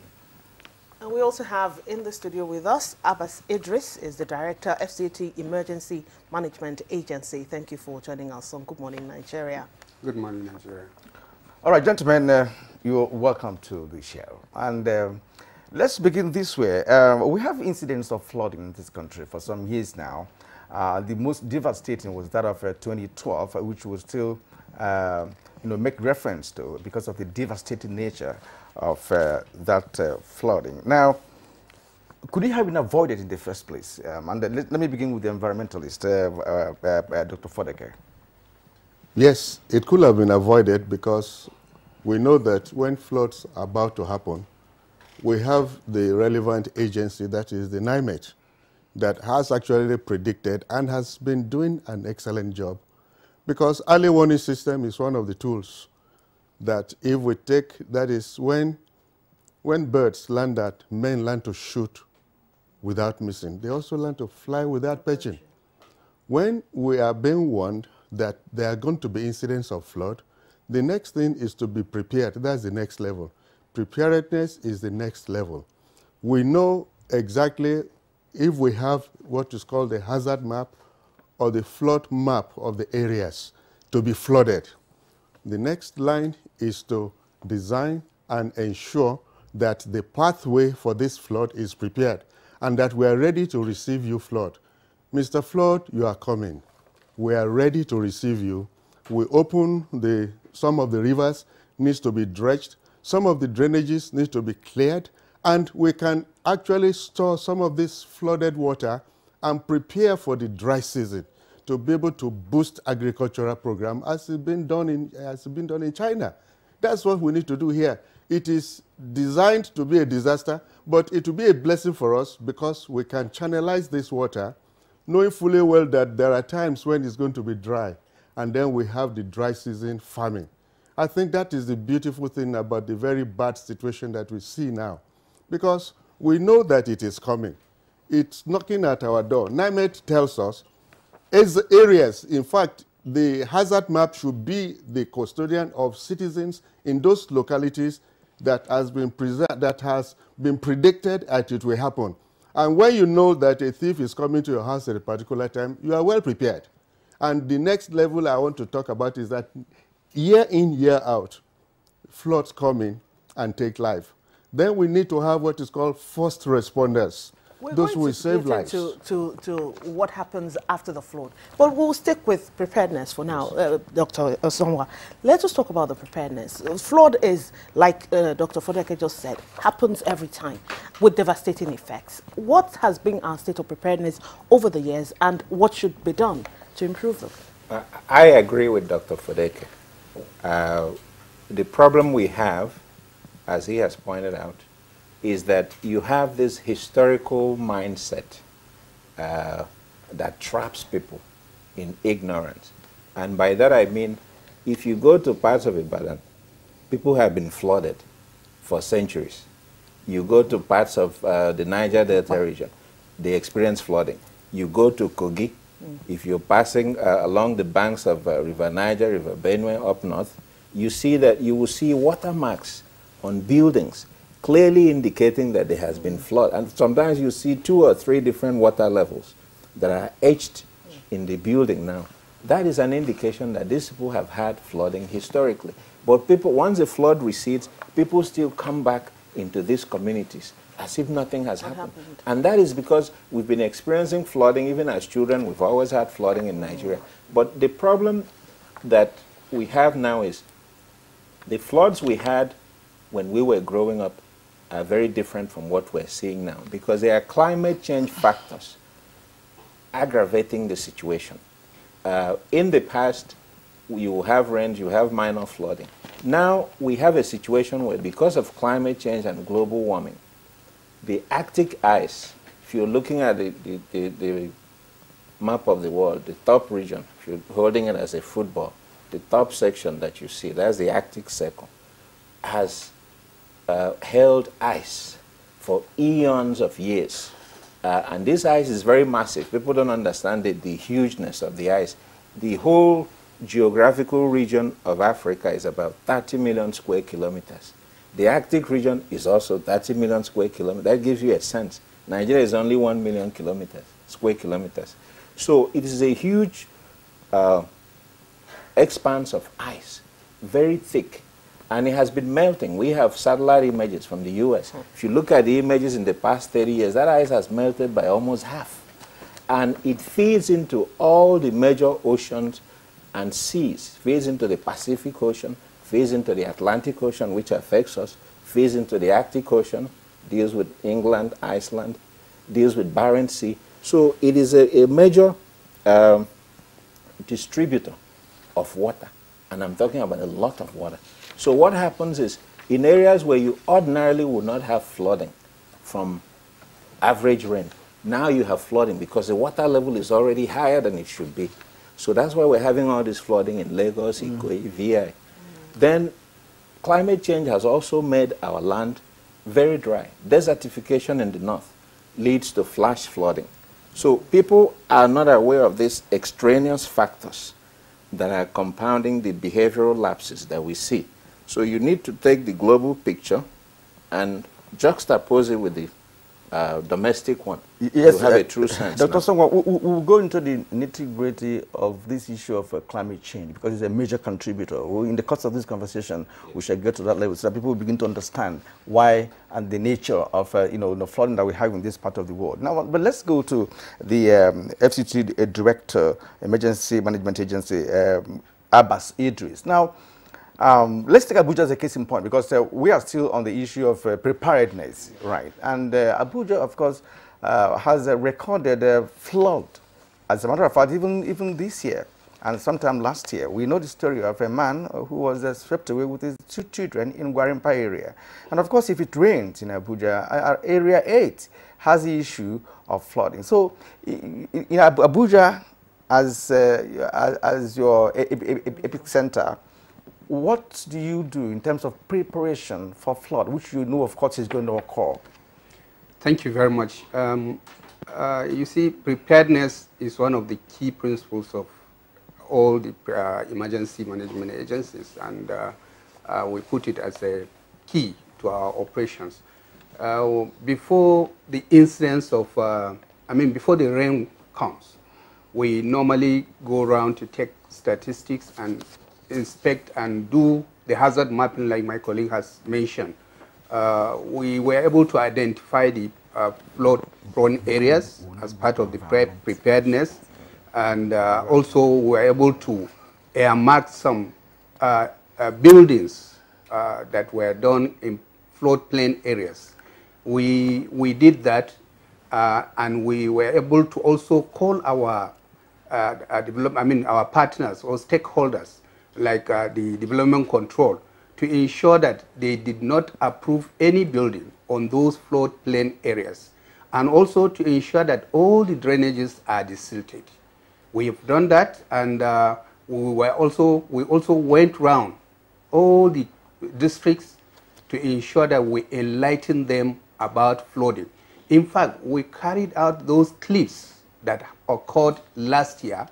And we also have in the studio with us, Abbas Idris is the Director, FCT Emergency Management Agency. Thank you for joining us on Good Morning Nigeria. Good morning, Nigeria. All right, gentlemen, you're welcome to the show. And let's begin this way. We have incidents of flooding in this country for some years now. The most devastating was that of 2012, which was still, make reference to because of the devastating nature of that flooding. Now, could it have been avoided in the first place? And let me begin with the environmentalist, Dr. Fodeke. Yes, it could have been avoided because we know that when floods are about to happen, we have the relevant agency, that is the NIMET, that has actually predicted and has been doing an excellent job. Because early warning system is one of the tools that if we take, that is when birds land at, men learn to shoot without missing. They also learn to fly without perching. When we are being warned that there are going to be incidents of flood, the next thing is to be prepared. That's the next level. Preparedness is the next level. We know exactly if we have what is called the hazard map or the flood map of the areas to be flooded. The next line is to design and ensure that the pathway for this flood is prepared and that we are ready to receive you, flood. Mr. Flood, you are coming. We are ready to receive you. We open some of the rivers needs to be dredged, some of the drainages need to be cleared, and we can actually store some of this flooded water and prepare for the dry season to be able to boost agricultural program as it's been done in China. That's what we need to do here. It is designed to be a disaster, but it will be a blessing for us because we can channelize this water, knowing fully well that there are times when it's going to be dry, and then we have the dry season farming. I think that is the beautiful thing about the very bad situation that we see now, because we know that it is coming. It's knocking at our door. NIMET tells us as areas, in fact, the hazard map should be the custodian of citizens in those localities that has been predicted that it will happen. And when you know that a thief is coming to your house at a particular time, you are well prepared. And the next level I want to talk about is that year in, year out, floods come in and take life. Then we need to have what is called first responders. Those who will save lives. To what happens after the flood. But we'll stick with preparedness for now, Dr. Osonwa. Let us talk about the preparedness. Flood is, like Dr. Fodeke just said, happens every time with devastating effects. What has been our state of preparedness over the years and what should be done to improve them? I agree with Dr. Fodeke. The problem we have, as he has pointed out, is that you have this historical mindset that traps people in ignorance. And by that I mean, if you go to parts of Ibadan, people have been flooded for centuries. You go to parts of the Niger Delta region, they experience flooding. You go to Kogi, if you're passing along the banks of River Niger, River Benue up north, you see that you will see watermarks on buildings clearly indicating that there has been flood. And sometimes you see 2 or 3 different water levels that are etched in the building now. That is an indication that these people have had flooding historically. But people, once the flood recedes, people still come back into these communities as if nothing has happened. And that is because we've been experiencing flooding even as children. We've always had flooding in Nigeria. But the problem that we have now is the floods we had when we were growing up are very different from what we're seeing now because there are climate change factors aggravating the situation. In the past, you have rains, you have minor flooding. Now we have a situation where because of climate change and global warming, the Arctic ice, if you're looking at the map of the world, the top region, if you're holding it as a football, the top section that you see, that's the Arctic Circle, has held ice for eons of years. And this ice is very massive. People don't understand the hugeness of the ice. The whole geographical region of Africa is about 30 million square kilometers. The Arctic region is also 30 million square kilometers. That gives you a sense. Nigeria is only 1 million square kilometers. So it is a huge expanse of ice, very thick, and it has been melting. We have satellite images from the US. If you look at the images in the past 30 years, that ice has melted by almost half. And it feeds into all the major oceans and seas, feeds into the Pacific Ocean, feeds into the Atlantic Ocean, which affects us, feeds into the Arctic Ocean, deals with England, Iceland, deals with Barents Sea. So it is a major distributor of water, and I'm talking about a lot of water. So what happens is, in areas where you ordinarily would not have flooding from average rain, now you have flooding because the water level is already higher than it should be. So that's why we're having all this flooding in Lagos, Ikoyi, VI. Then climate change has also made our land very dry. Desertification in the north leads to flash flooding. So people are not aware of these extraneous factors that are compounding the behavioral lapses that we see. So you need to take the global picture and juxtapose it with the domestic one to have a true sense. Dr. Songwa, we'll go into the nitty-gritty of this issue of climate change because it's a major contributor. In the course of this conversation, we shall get to that level so that people will begin to understand why and the nature of the flooding that we have in this part of the world. Now, but let's go to the FCT Director, Emergency Management Agency, Abbas Idris. Now, let's take Abuja as a case in point because we are still on the issue of preparedness, right? And Abuja, of course, has recorded a flood. As a matter of fact, even this year and sometime last year, we know the story of a man who was swept away with his 2 children in Gwarimpa area. And of course, if it rains in Abuja, Area 8 has the issue of flooding. So, Abuja, as your epicenter, what do you do in terms of preparation for flood, which you know, of course, is going to occur? Thank you very much. You see, preparedness is one of the key principles of all the emergency management agencies, and we put it as a key to our operations. Before the incidence of, before the rain comes, we normally go around to take statistics and inspect and do the hazard mapping like my colleague has mentioned. We were able to identify the flood-prone areas as part of the preparedness, and also we were able to earmark some buildings that were done in floodplain areas. We did that, and we were able to also call our our partners or stakeholders like the development control to ensure that they did not approve any building on those floodplain areas, and also to ensure that all the drainages are desilted. We have done that, and we also went round all the districts to ensure that we enlighten them about flooding. In fact, we carried out those clips that occurred last year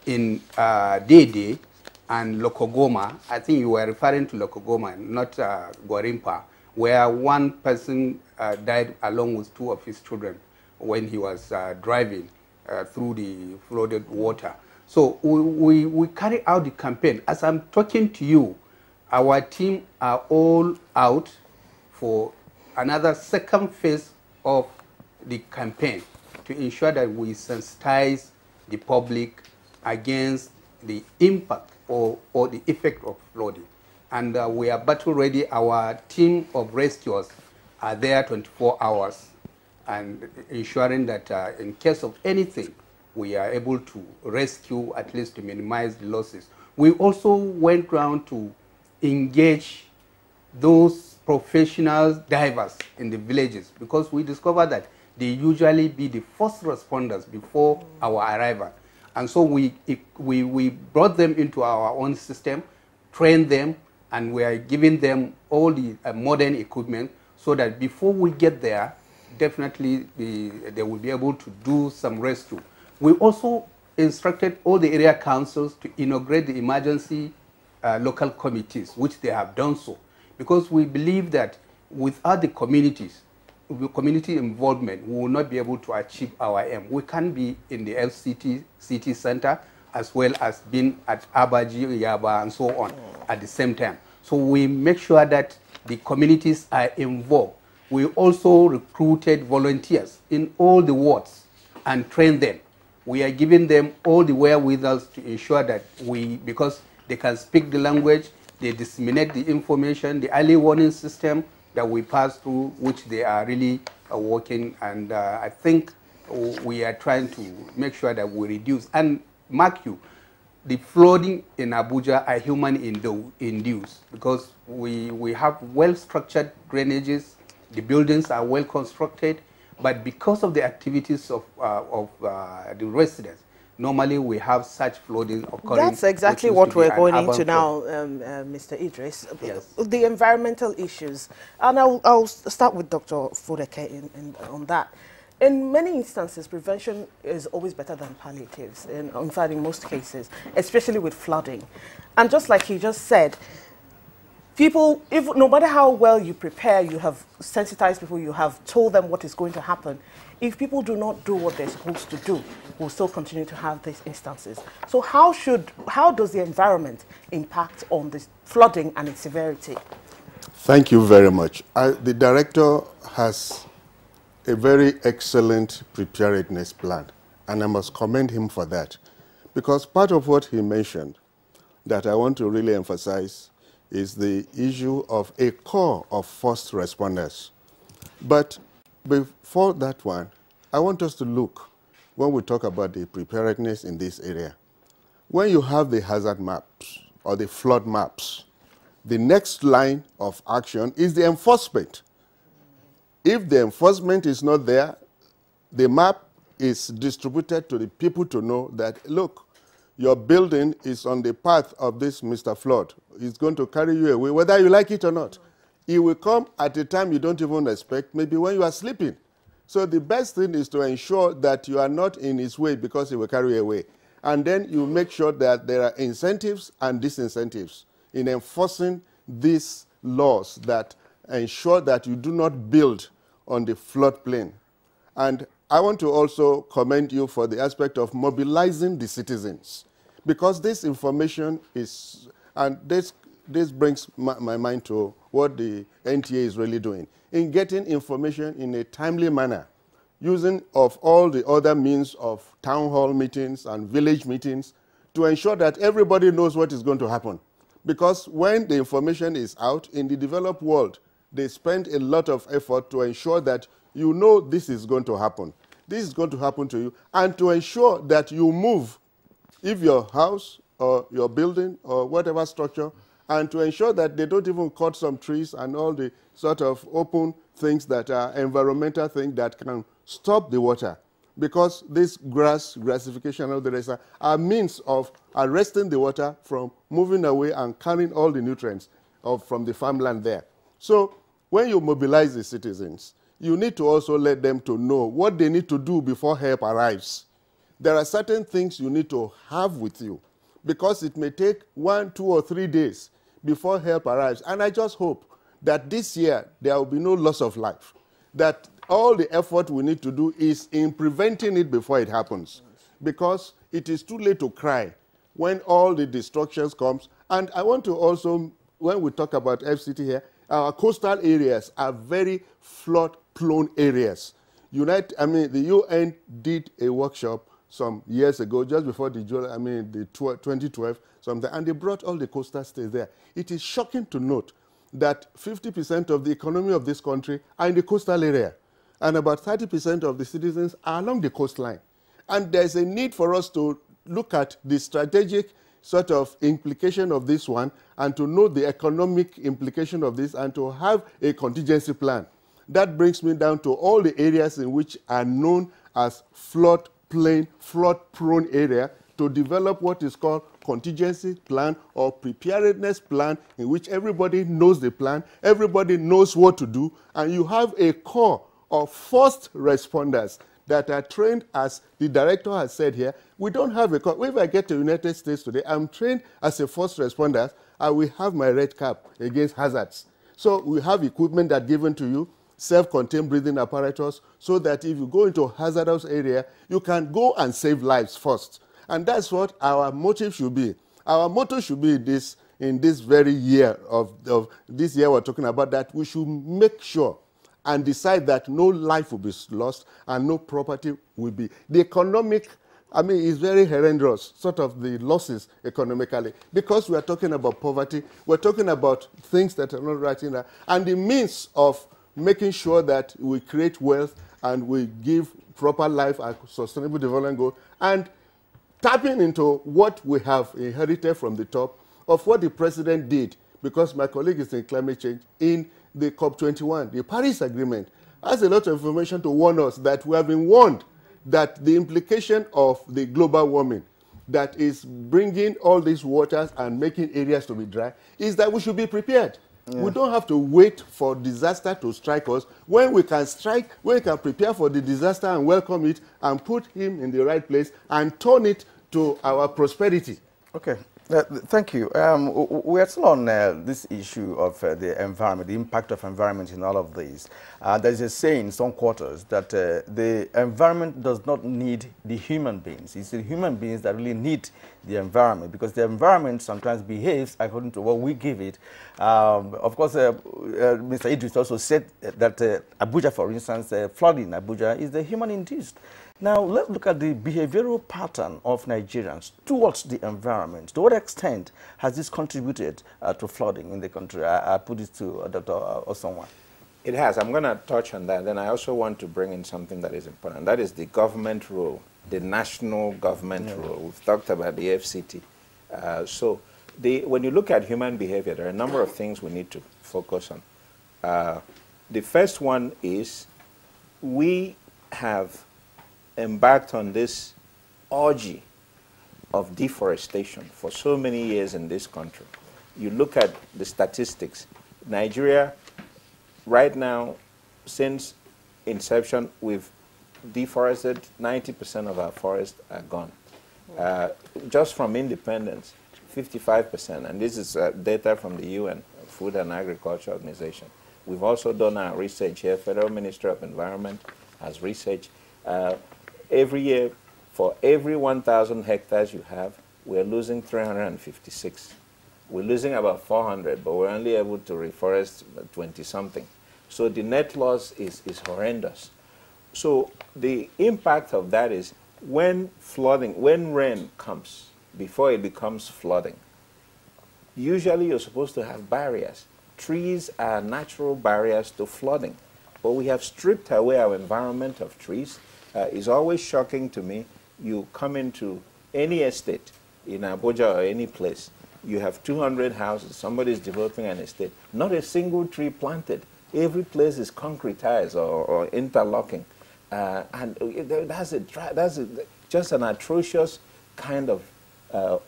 in Dede and Lokogoma. I think you were referring to Lokogoma, not Gwarimpa, where one person died along with 2 of his children when he was driving through the flooded water. So we carry out the campaign. As I'm talking to you, our team are all out for another second phase of the campaign to ensure that we sensitize the public against the impact or the effect of flooding. And we are battle ready. Our team of rescuers are there 24 hours and ensuring that in case of anything, we are able to rescue, at least to minimize the losses. We also went around to engage those professional divers in the villages, because we discovered that they usually be the first responders before our arrival. And so we brought them into our own system, trained them, and we are giving them all the modern equipment so that before we get there, definitely they will be able to do some rescue. We also instructed all the area councils to inaugurate the emergency local committees, which they have done so. because we believe that without the communities, with community involvement, we will not be able to achieve our aim. We can be in the LCT city center as well as being at Abuja, Yaba, and so on at the same time. So we make sure that the communities are involved. We also recruited volunteers in all the wards and trained them. We are giving them all the wherewithal to ensure that because they can speak the language, they disseminate the information, the early warning system that we pass through, which they are really working. And I think we are trying to make sure that we reduce. And mark you, the flooding in Abuja are human induced because we have well-structured drainages, the buildings are well constructed, but because of the activities of the residents, normally we have such flooding occurring. That's exactly what we're going into now, Mr. Idris. Yes. The environmental issues. And I'll start with Dr. Fureke on that. In many instances, prevention is always better than palliatives, in fact, in most cases, especially with flooding. And just like he just said, people, no matter how well you prepare, you have sensitized people, you have told them what is going to happen, if people do not do what they're supposed to do, we'll still continue to have these instances. So how does the environment impact on this flooding and its severity? Thank you very much. The director has a very excellent preparedness plan, and I must commend him for that. Because part of what he mentioned that I want to really emphasize is the issue of a corps of first responders. But before that one, I want us to look, when we talk about the preparedness in this area, when you have the hazard maps or the flood maps, the next line of action is the enforcement. If the enforcement is not there, the map is distributed to the people to know that, look, your building is on the path of this Mr. Flood. He's going to carry you away, whether you like it or not. He will come at a time you don't even expect, maybe when you are sleeping. So the best thing is to ensure that you are not in his way because he will carry you away. And then you make sure that there are incentives and disincentives in enforcing these laws that ensure that you do not build on the floodplain. And I want to also commend you for the aspect of mobilizing the citizens, because this information is, and this brings my mind to what the NTA is really doing, in getting information in a timely manner, using of all the other means of town hall meetings and village meetings to ensure that everybody knows what is going to happen. Because when the information is out in the developed world, they spend a lot of effort to ensure that you know this is going to happen. This is going to happen to you, and to ensure that you move, if your house or your building or whatever structure, and to ensure that they don't even cut some trees and all the sort of open things that are environmental things that can stop the water. Because this grassification and all the rest are means of arresting the water from moving away and carrying all the nutrients from the farmland there. So when you mobilize the citizens, you need to also let them to know what they need to do before help arrives. There are certain things you need to have with you, because it may take 1, 2, or 3 days before help arrives. And I just hope that this year there will be no loss of life, that all the effort we need to do is in preventing it before it happens, because it is too late to cry when all the destructions comes. And I want to also, when we talk about FCT here, our coastal areas are very flood-prone areas. The UN did a workshop some years ago, just before the 2012, something, and they brought all the coastal states there. It is shocking to note that 50% of the economy of this country are in the coastal area, and about 30% of the citizens are along the coastline. And there's a need for us to look at the strategic sort of implication of this one, and to know the economic implication of this, and to have a contingency plan. That brings me down to all the areas in which are known as flood-prone area, to develop what is called contingency plan or preparedness plan, in which everybody knows the plan, everybody knows what to do, and you have a corps of first responders that are trained, as the director has said here. We don't have a corps. If I get to the United States today, I'm trained as a first responder. I will have my red cap against hazards. So we have equipment that given to you, self-contained breathing apparatus, so that if you go into a hazardous area, you can go and save lives first. And that's what our motive should be. Our motto should be in this very year of this year we're talking about, that we should make sure and decide that no life will be lost and no property will be. The economic, I mean, is very horrendous, sort of the losses economically, because we are talking about poverty, we're talking about things that are not right in there, and the means of making sure that we create wealth and we give proper life and sustainable development goal, and tapping into what we have inherited from the top of what the president did, because my colleague is in climate change, in the COP21, the Paris Agreement, has a lot of information to warn us that we have been warned that the implication of the global warming that is bringing all these waters and making areas to be dry is that we should be prepared. Yeah. We don't have to wait for disaster to strike us. When we can strike, when we can prepare for the disaster and welcome it and put him in the right place and turn it to our prosperity. Okay. Thank you. We are still on this issue of the environment, the impact of environment in all of this. There's a saying in some quarters that the environment does not need the human beings. It's the human beings that really need the environment, because the environment sometimes behaves according to what we give it. Of course, Mr. Idris also said that Abuja, for instance, flooding in Abuja is the human-induced. Now, let's look at the behavioral pattern of Nigerians towards the environment. To what extent has this contributed to flooding in the country? I put it to Dr. Osonwa. It has. I'm going to touch on that. Then I also want to bring in something that is important. That is the government role, the national government role. We've talked about the FCT. When you look at human behavior, there are a number of things we need to focus on. The first one is we have embarked on this orgy of deforestation for so many years in this country. You look at the statistics. Nigeria, right now, since inception, we've deforested 90% of our forests are gone. Just from independence, 55%, and this is data from the UN, Food and Agriculture Organization. We've also done our research here. Federal Ministry of Environment has research. Every year, for every 1,000 hectares you have, we're losing 356. We're losing about 400, but we're only able to reforest 20-something. So the net loss is horrendous. So the impact of that is when rain comes, before it becomes flooding, usually you're supposed to have barriers. Trees are natural barriers to flooding, but we have stripped away our environment of trees. It's always shocking to me. You come into any estate in Abuja or any place, you have 200 houses, somebody's developing an estate, not a single tree planted. Every place is concretized or interlocking. And that's just an atrocious kind of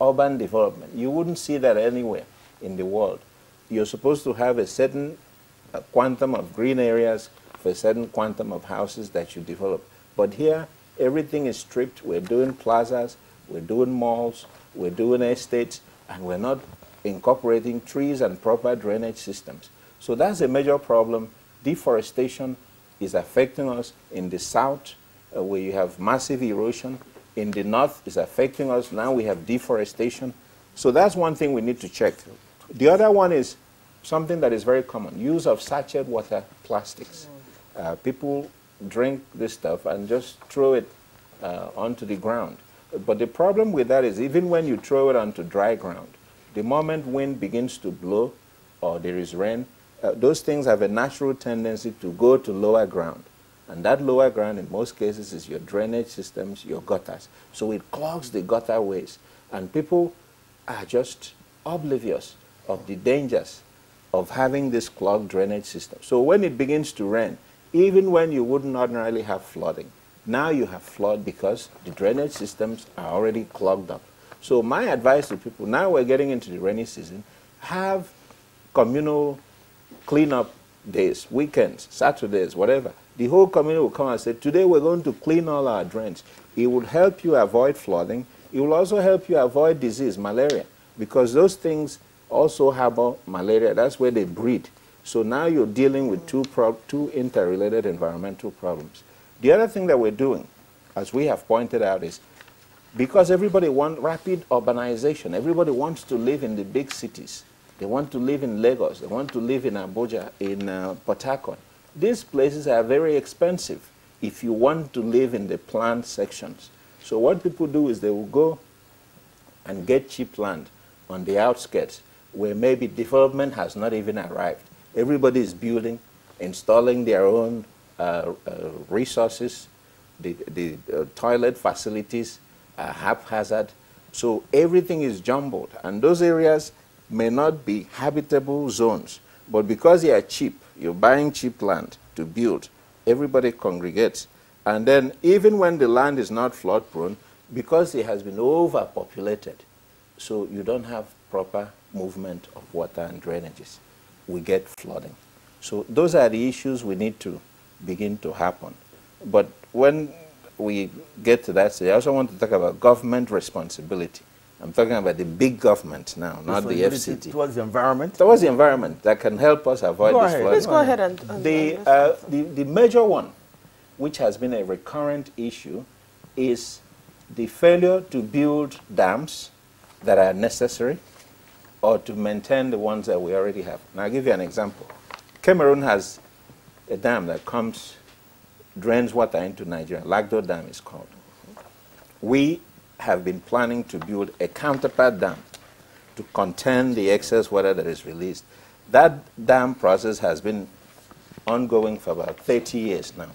urban development. You wouldn't see that anywhere in the world. You're supposed to have a certain quantum of green areas for a certain quantum of houses that you develop. But here, everything is stripped. We're doing plazas, we're doing malls, we're doing estates, and we're not incorporating trees and proper drainage systems. So that's a major problem. Deforestation is affecting us in the south, where you have massive erosion. In the north, it's affecting us. Now we have deforestation. So that's one thing we need to check. The other one is something that is very common, use of sachet water plastics. People drink this stuff and just throw it onto the ground. But the problem with that is even when you throw it onto dry ground, the moment wind begins to blow or there is rain, those things have a natural tendency to go to lower ground. And that lower ground in most cases is your drainage systems, your gutters. So it clogs the gutter ways. And people are just oblivious of the dangers of having this clogged drainage system. So when it begins to rain, even when you wouldn't ordinarily have flooding, now you have flood because the drainage systems are already clogged up. So my advice to people, now we're getting into the rainy season, have communal cleanup days, weekends, Saturdays, whatever. The whole community will come and say, today we're going to clean all our drains. It will help you avoid flooding. It will also help you avoid disease, malaria, because those things also harbor malaria. That's where they breed. So now you're dealing with two interrelated environmental problems. The other thing that we're doing, as we have pointed out, is because everybody wants rapid urbanization, everybody wants to live in the big cities. They want to live in Lagos, they want to live in Abuja, in Port Harcourt. These places are very expensive if you want to live in the planned sections. So what people do is they will go and get cheap land on the outskirts where maybe development has not even arrived. Everybody is building, installing their own resources, the toilet facilities are haphazard. So everything is jumbled. And those areas may not be habitable zones, but because they are cheap, you're buying cheap land to build, everybody congregates. And then even when the land is not flood prone, because it has been overpopulated, so you don't have proper movement of water and drainages, we get flooding. So those are the issues we need to begin to happen. But when we get to that stage, I also want to talk about government responsibility. I'm talking about the big government now, not the FCT. Towards the environment? Towards the environment that can help us avoid this flooding. Please go ahead and the major one, which has been a recurrent issue, is the failure to build dams that are necessary or to maintain the ones that we already have. Now, I'll give you an example. Cameroon has a dam that drains water into Nigeria. Lagdo Dam is called. We have been planning to build a counterpart dam to contain the excess water that is released. That dam process has been ongoing for about 30 years now.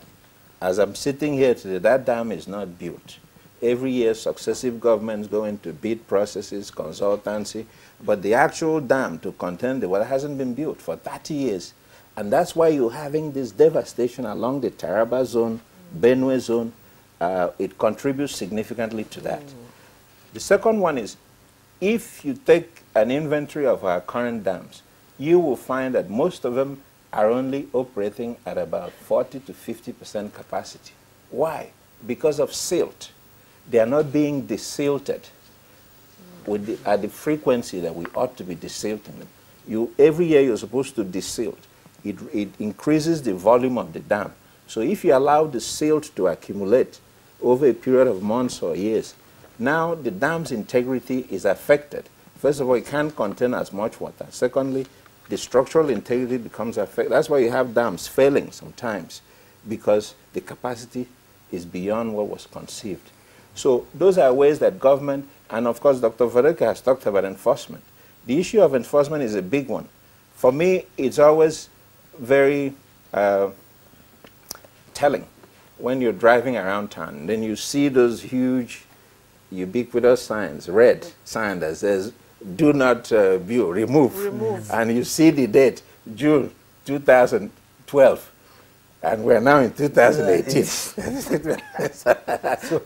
As I'm sitting here today, that dam is not built. Every year, successive governments go into bid processes, consultancy, but the actual dam to contain the water hasn't been built for 30 years. And that's why you're having this devastation along the Taraba zone, Benue zone. It contributes significantly to that. The second one is, if you take an inventory of our current dams, you will find that most of them are only operating at about 40 to 50% capacity. Why? Because of silt. They are not being desilted at the frequency that we ought to be desilting them. Every year you're supposed to desilt. It increases the volume of the dam. So if you allow the silt to accumulate over a period of months or years, now the dam's integrity is affected. First of all, it can't contain as much water. Secondly, the structural integrity becomes affected. That's why you have dams failing sometimes, because the capacity is beyond what was conceived. So those are ways that government, and of course Dr. Vereke has talked about enforcement. The issue of enforcement is a big one. For me, it's always very telling when you're driving around town. Then you see those huge ubiquitous signs, red sign that says, do not view, remove. And you see the date, June 2012. And we're now in 2018.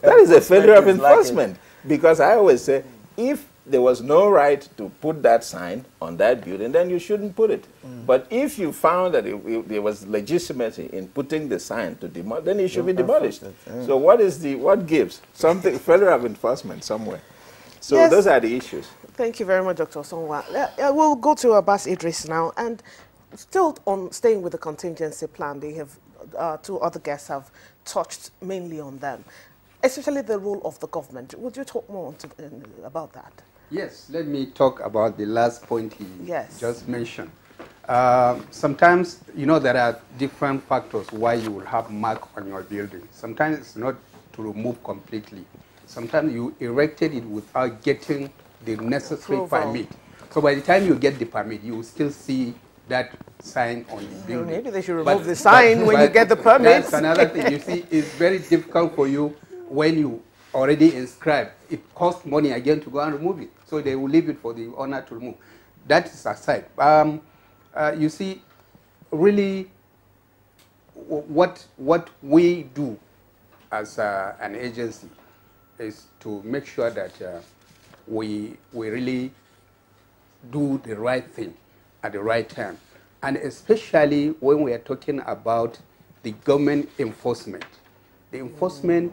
That is a failure of enforcement. Because I always say, if there was no right to put that sign on that building, then you shouldn't put it. But if you found that there was legitimacy in putting the sign to demolish, then it should be demolished. So what gives? Something, failure of enforcement somewhere. So yes. Those are the issues. Thank you very much, Dr. Osonwa. We'll go to Abbas Idris now. And still on staying with the contingency plan, they have two other guests have touched mainly on them, especially the role of the government. Would you talk more about that? Yes, let me talk about the last point he just mentioned. Sometimes, there are different factors why you will have mark on your building. Sometimes it's not to remove completely. Sometimes you erected it without getting the necessary permit. So by the time you get the permit, you will still see that sign on the building. Maybe they should remove the sign when you get the permit. That's another thing. You see, it's very difficult for you when you already inscribed. It costs money again to go and remove it. So they will leave it for the owner to remove. That is aside. You see, really, what we do as an agency is to make sure that we really do the right thing at the right time. And especially when we are talking about the government enforcement. The enforcement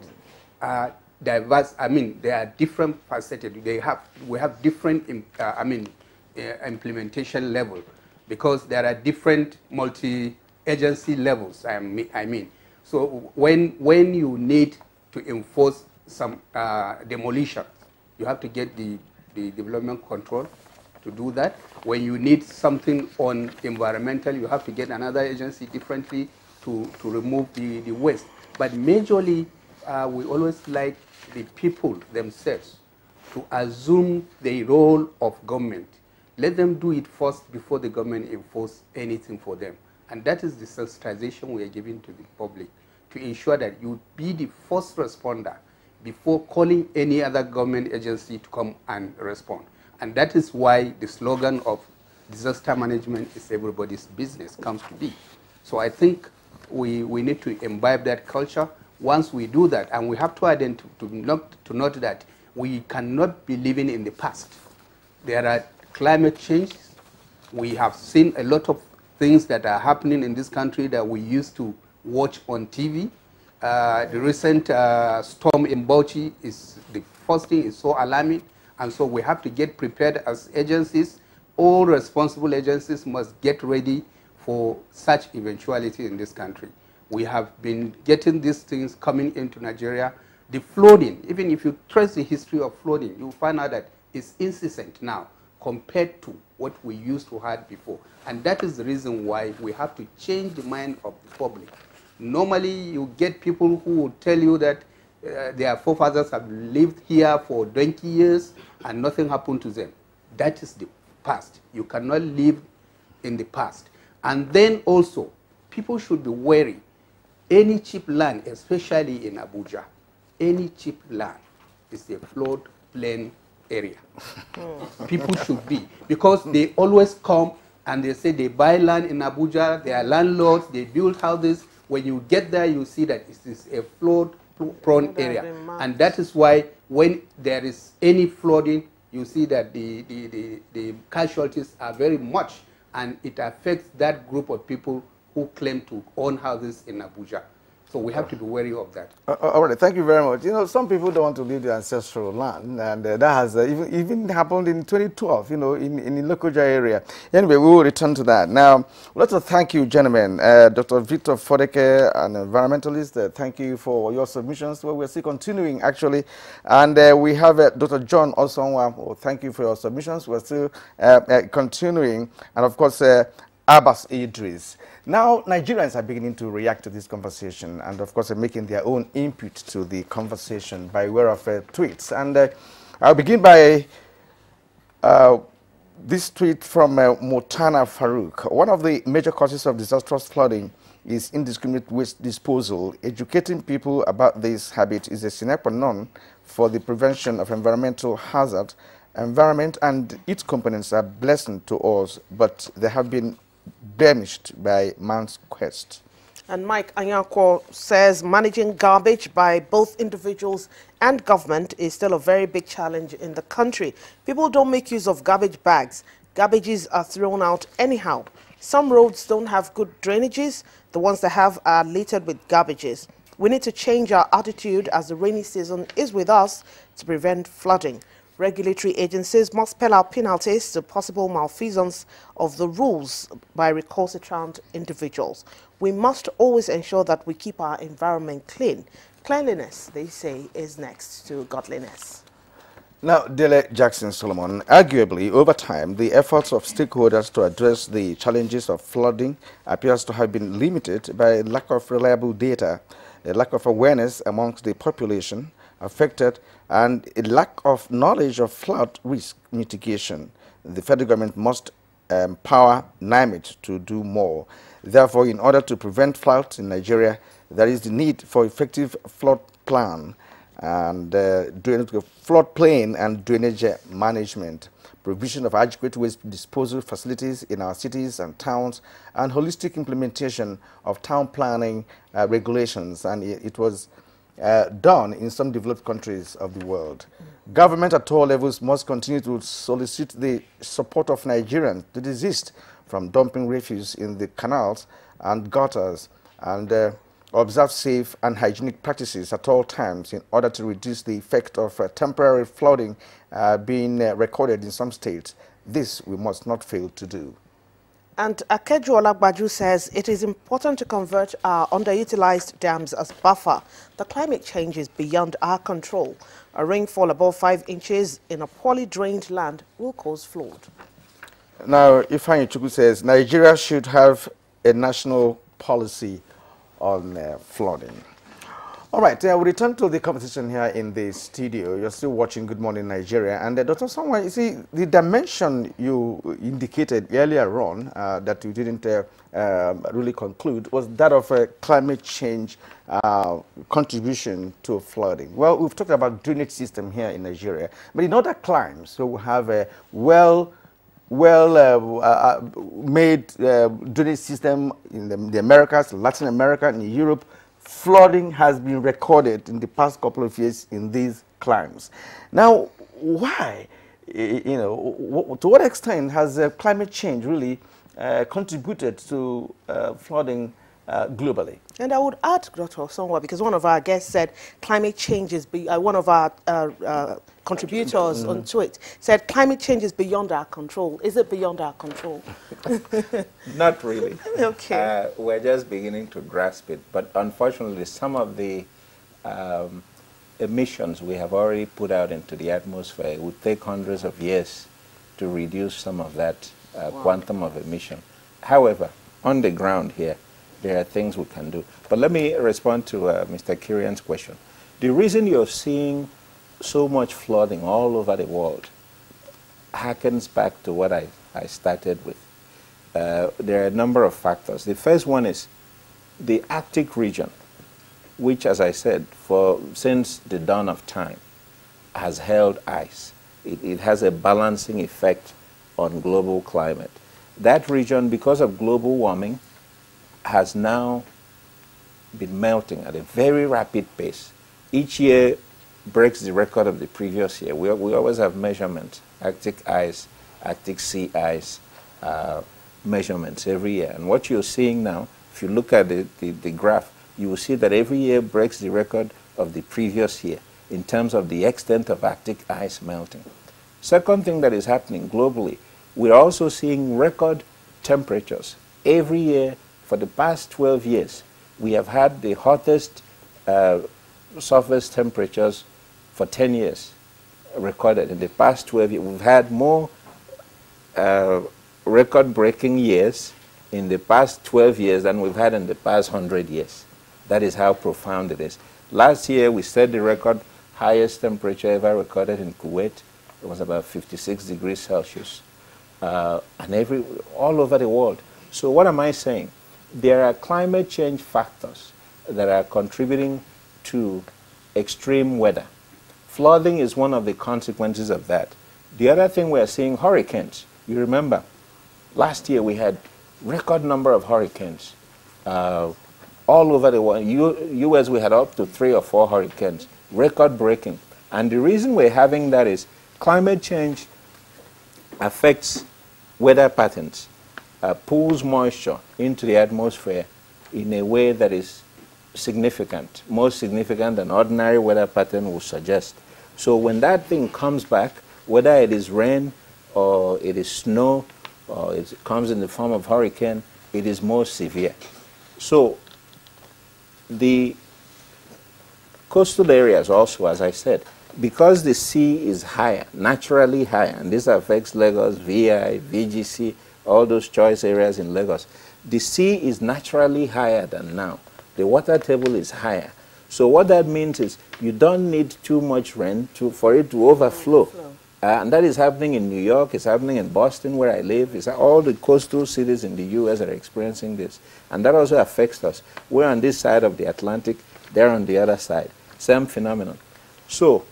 are diverse. I mean, there are different faceted. We have different, implementation level. because there are different multi-agency levels, I mean. So when you need to enforce some demolition, you have to get the development control to do that. When you need something on environmental, you have to get another agency differently to remove the waste. But majorly, we always like the people themselves to assume the role of government. Let them do it first before the government enforce anything for them. And that is the sensitization we are giving to the public, to ensure that you be the first responder before calling any other government agency to come and respond. And that is why the slogan of disaster management is everybody's business comes to be. So I think we need to imbibe that culture. Once we do that, and we have to note that we cannot be living in the past. There are climate change. We have seen a lot of things that are happening in this country that we used to watch on TV. The recent storm in Bauchi is the first thing is so alarming, and so we have to get prepared as agencies. All responsible agencies must get ready for such eventuality in this country. We have been getting these things coming into Nigeria. The flooding, even if you trace the history of flooding, you'll find out that it's incessant now compared to what we used to have before. And that is the reason why we have to change the mind of the public. Normally, you get people who will tell you that their forefathers have lived here for 20 years and nothing happened to them. That is the past. You cannot live in the past. And then also, people should be wary. Any cheap land, especially in Abuja, any cheap land is a floodplain area. People should be, because they always come and they say they buy land in Abuja, they are landlords, they build houses. When you get there, you see that it is a flood-prone area. And that is why when there is any flooding, you see that the casualties are very much, and it affects that group of people who claim to own houses in Abuja. So we have to be wary of that. All right, thank you very much. You know, some people don't want to leave their ancestral land, and that has even happened in 2012, you know, in the Lokoja area. Anyway, we will return to that. Now, let's thank you, gentlemen. Dr. Victor Fodeke, an environmentalist, thank you for your submissions. Well, we're still continuing, actually. And we have Dr. John Osonwa. Thank you for your submissions. We're still continuing. And, of course, Abbas Idris. Now, Nigerians are beginning to react to this conversation and, of course, making their own input to the conversation by way of tweets. And I'll begin by this tweet from Motana Farouk. One of the major causes of disastrous flooding is indiscriminate waste disposal. Educating people about this habit is a sine qua non for the prevention of environmental hazard. Environment and its components are blessing to us, but they have been blemished by man's quest. And Mike Anyako says managing garbage by both individuals and government is still a very big challenge in the country. People don't make use of garbage bags. Garbages are thrown out anyhow. Some roads don't have good drainages. The ones that have are littered with garbages. We need to change our attitude as the rainy season is with us to prevent flooding. Regulatory agencies must spell out penalties to possible malfeasance of the rules by recalcitrant individuals. We must always ensure that we keep our environment clean. Cleanliness, they say, is next to godliness. Now, Dele Jackson Solomon, arguably, over time, the efforts of stakeholders to address the challenges of flooding appears to have been limited by lack of reliable data, a lack of awareness amongst the population affected, and a lack of knowledge of flood risk mitigation. The federal government must empower NIMET to do more. Therefore, in order to prevent floods in Nigeria, there is the need for effective flood plan and floodplain and drainage management, provision of adequate waste disposal facilities in our cities and towns, and holistic implementation of town planning regulations. And it was done in some developed countries of the world. Government at all levels must continue to solicit the support of Nigerians to desist from dumping refuse in the canals and gutters and observe safe and hygienic practices at all times in order to reduce the effect of temporary flooding being recorded in some states. This we must not fail to do. And Akeju Olagbaju says it is important to convert our underutilized dams as buffer. The climate change is beyond our control. A rainfall above 5 inches in a poorly drained land will cause flood. Now, Ifeanyi Chukwu says Nigeria should have a national policy on flooding. All right, we return to the conversation here in the studio. You're still watching Good Morning Nigeria. And Dr. Samuel, you see, the dimension you indicated earlier on that you didn't really conclude was that of climate change contribution to flooding. Well, we've talked about drainage system here in Nigeria, but in other climes, so we have a made drainage system in the Americas, Latin America, and Europe. Flooding has been recorded in the past couple of years in these climes. Now, why? To what extent has climate change really contributed to flooding globally? And I would add, Dr. Samuel, because one of our guests said climate change is, one of our contributors onto it said climate change is beyond our control. Is it beyond our control? Not really. Okay. We're just beginning to grasp it. But unfortunately, some of the emissions we have already put out into the atmosphere, it would take hundreds of years to reduce some of that quantum of emission. However, on the ground here, there are things we can do. But let me respond to Mr. Kirian's question. The reason you're seeing so much flooding all over the world harkens back to what I started with. There are a number of factors. The first one is the Arctic region, which, as I said, since the dawn of time, has held ice. It has a balancing effect on global climate. That region, because of global warming, has now been melting at a very rapid pace. Each year breaks the record of the previous year. We always have measurements, Arctic ice, Arctic sea ice measurements every year. And what you're seeing now, if you look at the graph, you will see that every year breaks the record of the previous year in terms of the extent of Arctic ice melting. Second thing that is happening globally, we're also seeing record temperatures. Every year for the past 12 years, we have had the hottest surface temperatures for 10 years recorded. In the past 12 years, we've had more record-breaking years in the past 12 years than we've had in the past 100 years. That is how profound it is. Last year, we set the record highest temperature ever recorded in Kuwait. It was about 56 degrees Celsius, and all over the world. So what am I saying? There are climate change factors that are contributing to extreme weather. Flooding is one of the consequences of that. The other thing we're seeing, hurricanes. You remember, last year we had record number of hurricanes all over the world. U.S. we had up to 3 or 4 hurricanes, record-breaking. And the reason we're having that is climate change affects weather patterns, pulls moisture into the atmosphere in a way that is significant, more significant than ordinary weather pattern would suggest. So when that thing comes back, whether it is rain or it is snow or it comes in the form of hurricane, it is more severe. So the coastal areas also, as I said, because the sea is higher, naturally higher, and this affects Lagos, VI, VGC, all those choice areas in Lagos, the sea is naturally higher than now. The water table is higher. So what that means is you don't need too much rain for it to overflow. And that is happening in New York, it's happening in Boston where I live, all the coastal cities in the US are experiencing this. And that also affects us. We're on this side of the Atlantic, they're on the other side. Same phenomenon. So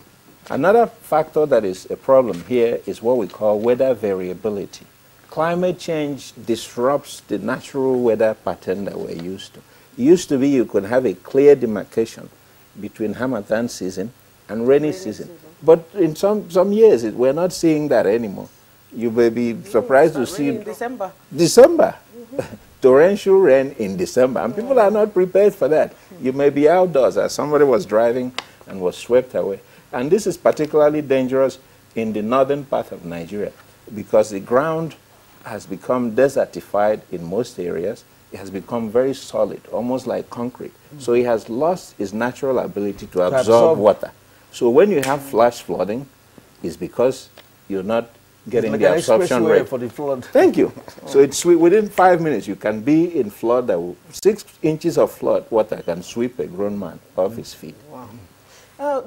another factor that is a problem here is what we call weather variability. Climate change disrupts the natural weather pattern that we're used to. It used to be you could have a clear demarcation between Harmattan season and rainy season. But in some years, we're not seeing that anymore. You may be surprised to see December. Torrential rain in December, and people are not prepared for that. You may be outdoors, as somebody was driving and was swept away. And this is particularly dangerous in the northern part of Nigeria because the ground has become desertified in most areas. It has become very solid, almost like concrete. So it has lost its natural ability to absorb water. So when you have flash flooding, it's because you're not getting like the absorption rate. For the flood. Thank you. So it's within 5 minutes you can be in flood that will, 6 inches of flood water can sweep a grown man off his feet. Wow.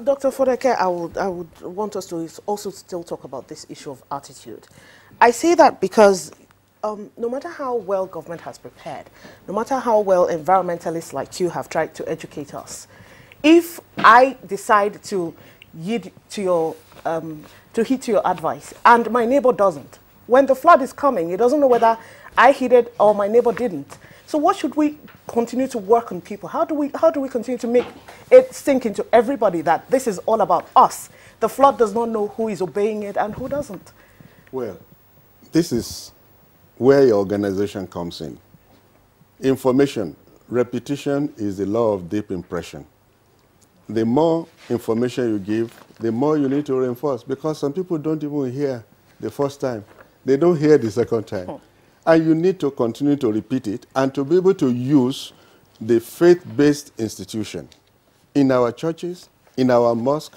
Dr. Fodeke, I would want us to also still talk about this issue of attitude. I say that because no matter how well government has prepared, no matter how well environmentalists like you have tried to educate us, if I decide to heed to your advice and my neighbor doesn't, when the flood is coming, he doesn't know whether I heeded or my neighbor didn't. So what should we continue to work on people? How do we continue to make it sink into everybody that this is all about us? The flood does not know who is obeying it and who doesn't. Well, this is where your organization comes in. Information, repetition is the law of deep impression. The more information you give, the more you need to reinforce, because some people don't even hear the first time. They don't hear the second time. And you need to continue to repeat it and to be able to use the faith-based institution in our churches, in our mosque,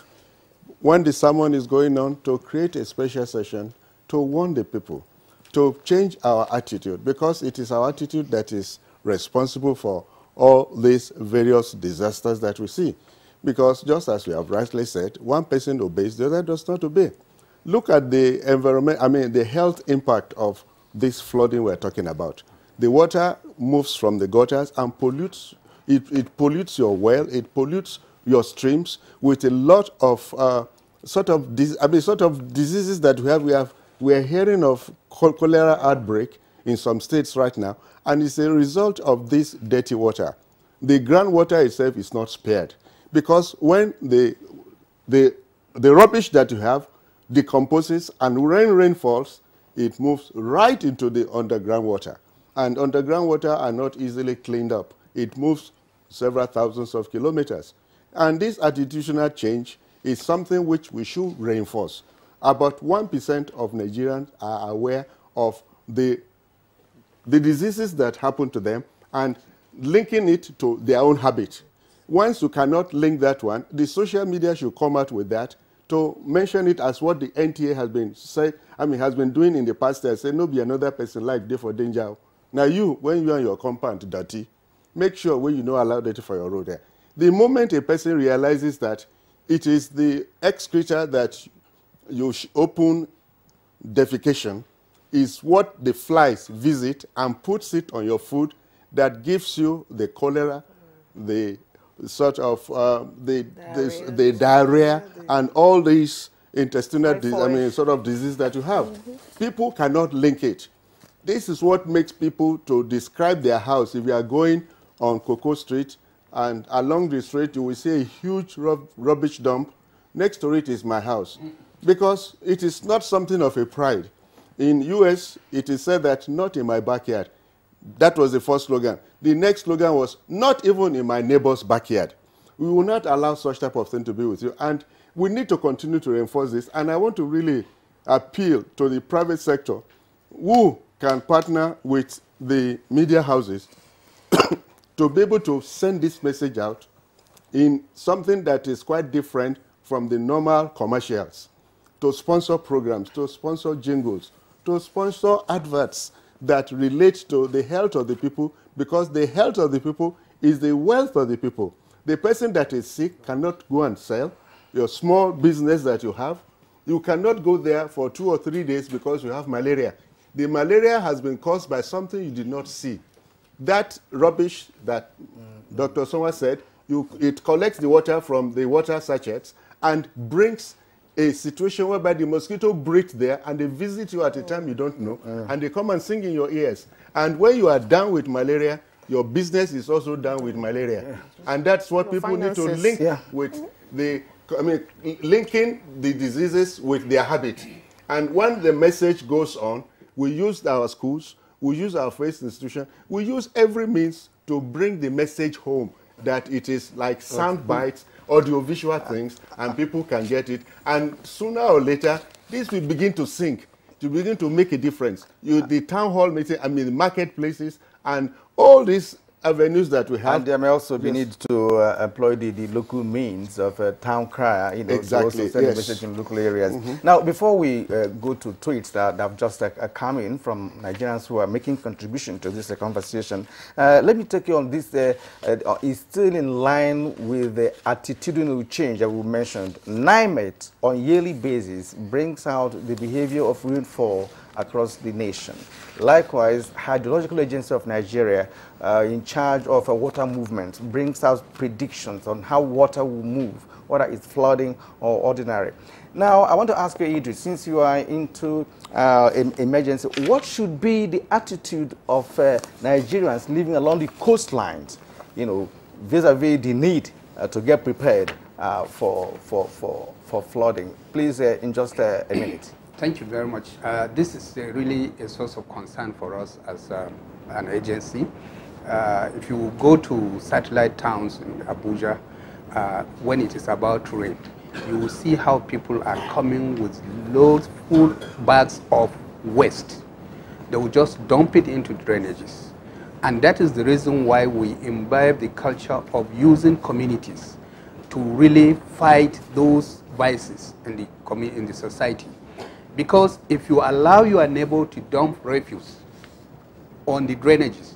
when the sermon is going on, to create a special session to warn the people, to change our attitude, because it is our attitude that is responsible for all these various disasters that we see. Because just as we have rightly said, one person obeys, the other does not obey. Look at the environment, the health impact of this flooding we're talking about. The water moves from the gutters and pollutes, it pollutes your well, it pollutes your streams with a lot of sort of diseases that we have. We are hearing of cholera outbreak in some states right now, and it's a result of this dirty water. The groundwater itself is not spared, because when the rubbish that you have decomposes and when rain falls, it moves right into the underground water. And underground water are not easily cleaned up. It moves several thousands of kilometers. And this attitudinal change is something which we should reinforce. About 1% of Nigerians are aware of the diseases that happen to them and linking it to their own habit. Once you cannot link that one, the social media should come out with that to mention it as what the NTA has been doing in the past year. Say, no be another person like day for danger. Now you, when you are in your compound dirty, make sure when you know allow dirty for your road there. The moment a person realizes that it is the excreta that you open defecation is what the flies visit and puts it on your food that gives you the cholera, the sort of the diarrhea and all these intestinal sort of disease that you have. People cannot link it. This is what makes people to describe their house. If you are going on Cocoa Street and along the street you will see a huge rubbish dump. Next to it is my house, because it is not something of a pride. In US, it is said that not in my backyard. That was the first slogan. The next slogan was, not even in my neighbor's backyard. We will not allow such type of thing to be with you. And we need to continue to reinforce this. And I want to really appeal to the private sector who can partner with the media houses to be able to send this message out in something that is quite different from the normal commercials, to sponsor programs, to sponsor jingles, to sponsor adverts that relate to the health of the people, because the health of the people is the wealth of the people. The person that is sick cannot go and sell your small business that you have. You cannot go there for 2 or 3 days because you have malaria. The malaria has been caused by something you did not see. That rubbish that Dr. Soma said, it collects the water from the water sachets and brings a situation whereby the mosquito breeds there and they visit you at a time you don't know, and they come and sing in your ears. And when you are down with malaria, your business is also down with malaria. And that's what people need to link with the, linking the diseases with their habit. And when the message goes on, we use our schools, we use our faith institution, we use every means to bring the message home that it is like sound bites, audio-visual things, and people can get it. And sooner or later, this will begin to sink. to begin to make a difference. The town hall meeting, I mean, the marketplaces, and all these avenues that we have. And there may also be need to employ the local means of town crier, you know, exactly. to also send a message in local areas. Now, before we go to tweets that have just come in from Nigerians who are making contribution to this conversation, let me take you on this. Is still in line with the attitudinal change that we mentioned. NIMET on yearly basis brings out the behavior of rainfall across the nation. Likewise, Hydrological Agency of Nigeria, in charge of water movement, brings out predictions on how water will move, whether it's flooding or ordinary. Now, I want to ask you, Idris, since you are into emergency, what should be the attitude of Nigerians living along the coastlines, you know, vis-a-vis the need to get prepared for flooding? Please, in just a minute. Thank you very much. This is really a source of concern for us as an agency. If you go to satellite towns in Abuja, when it is about to rain, you will see how people are coming with loads, full bags of waste. They will just dump it into drainages. And that is the reason why we imbibe the culture of using communities to really fight those vices in the society. Because if you allow your neighbor to dump refuse on the drainages,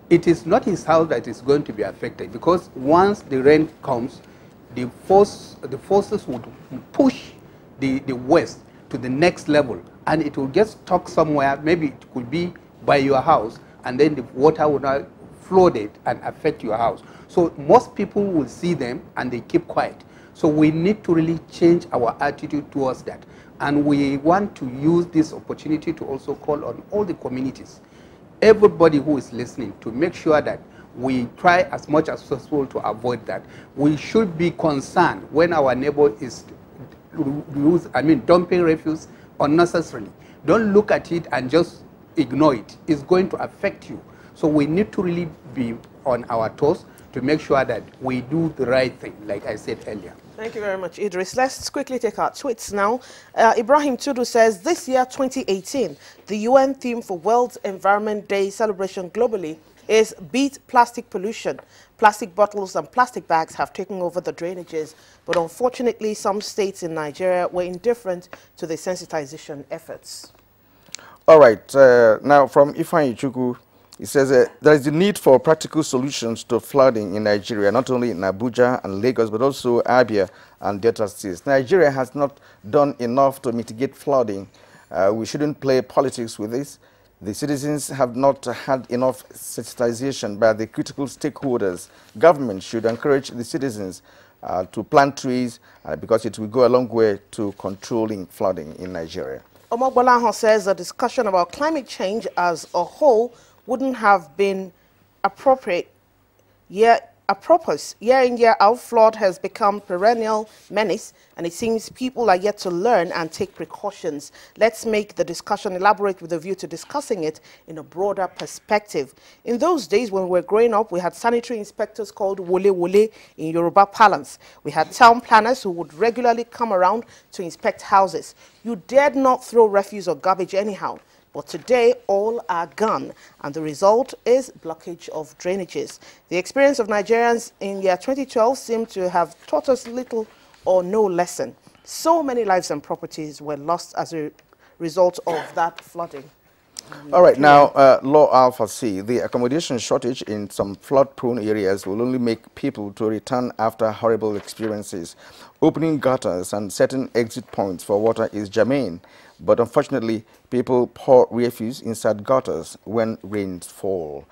it is not his house that is going to be affected, because once the rain comes, the forces would push the waste to the next level, and it will get stuck somewhere. Maybe it could be by your house, and then the water will not flood it and affect your house. So most people will see them and they keep quiet. So we need to really change our attitude towards that. And we want to use this opportunity to also call on all the communities, everybody who is listening, to make sure that we try as much as possible to avoid that. We should be concerned when our neighbor is dumping refuse unnecessarily. Don't look at it and just ignore it. It's going to affect you. So we need to really be on our toes to make sure that we do the right thing, like I said earlier. Thank you very much, Idris. Let's quickly take our tweets now. Ibrahim Tudu says, this year, 2018, the UN theme for World Environment Day celebration globally is Beat Plastic Pollution. Plastic bottles and plastic bags have taken over the drainages, but unfortunately, some states in Nigeria were indifferent to the sensitization efforts. All right. Now, from Ifeanyi Chukwu, it says there is a need for practical solutions to flooding in Nigeria, not only in Abuja and Lagos, but also Abia and Delta states. Nigeria has not done enough to mitigate flooding. We shouldn't play politics with this. The citizens have not had enough sensitization by the critical stakeholders. Government should encourage the citizens to plant trees because it will go a long way to controlling flooding in Nigeria. Omogbolahan says the discussion about climate change as a whole wouldn't have been appropriate. Year in, year out, flood has become perennial menace, and it seems people are yet to learn and take precautions. Let's make the discussion elaborate with a view to discussing it in a broader perspective. In those days when we were growing up, we had sanitary inspectors called Wole Wole in Yoruba parlance. We had town planners who would regularly come around to inspect houses. You dared not throw refuse or garbage anyhow. But today, all are gone, and the result is blockage of drainages. The experience of Nigerians in year 2012 seemed to have taught us little or no lesson. So many lives and properties were lost as a result of that flooding. All right, now, Law Alpha C, the accommodation shortage in some flood-prone areas will only make people to return after horrible experiences. Opening gutters and setting exit points for water is germane, but unfortunately, people pour refuse inside gutters when rains fall.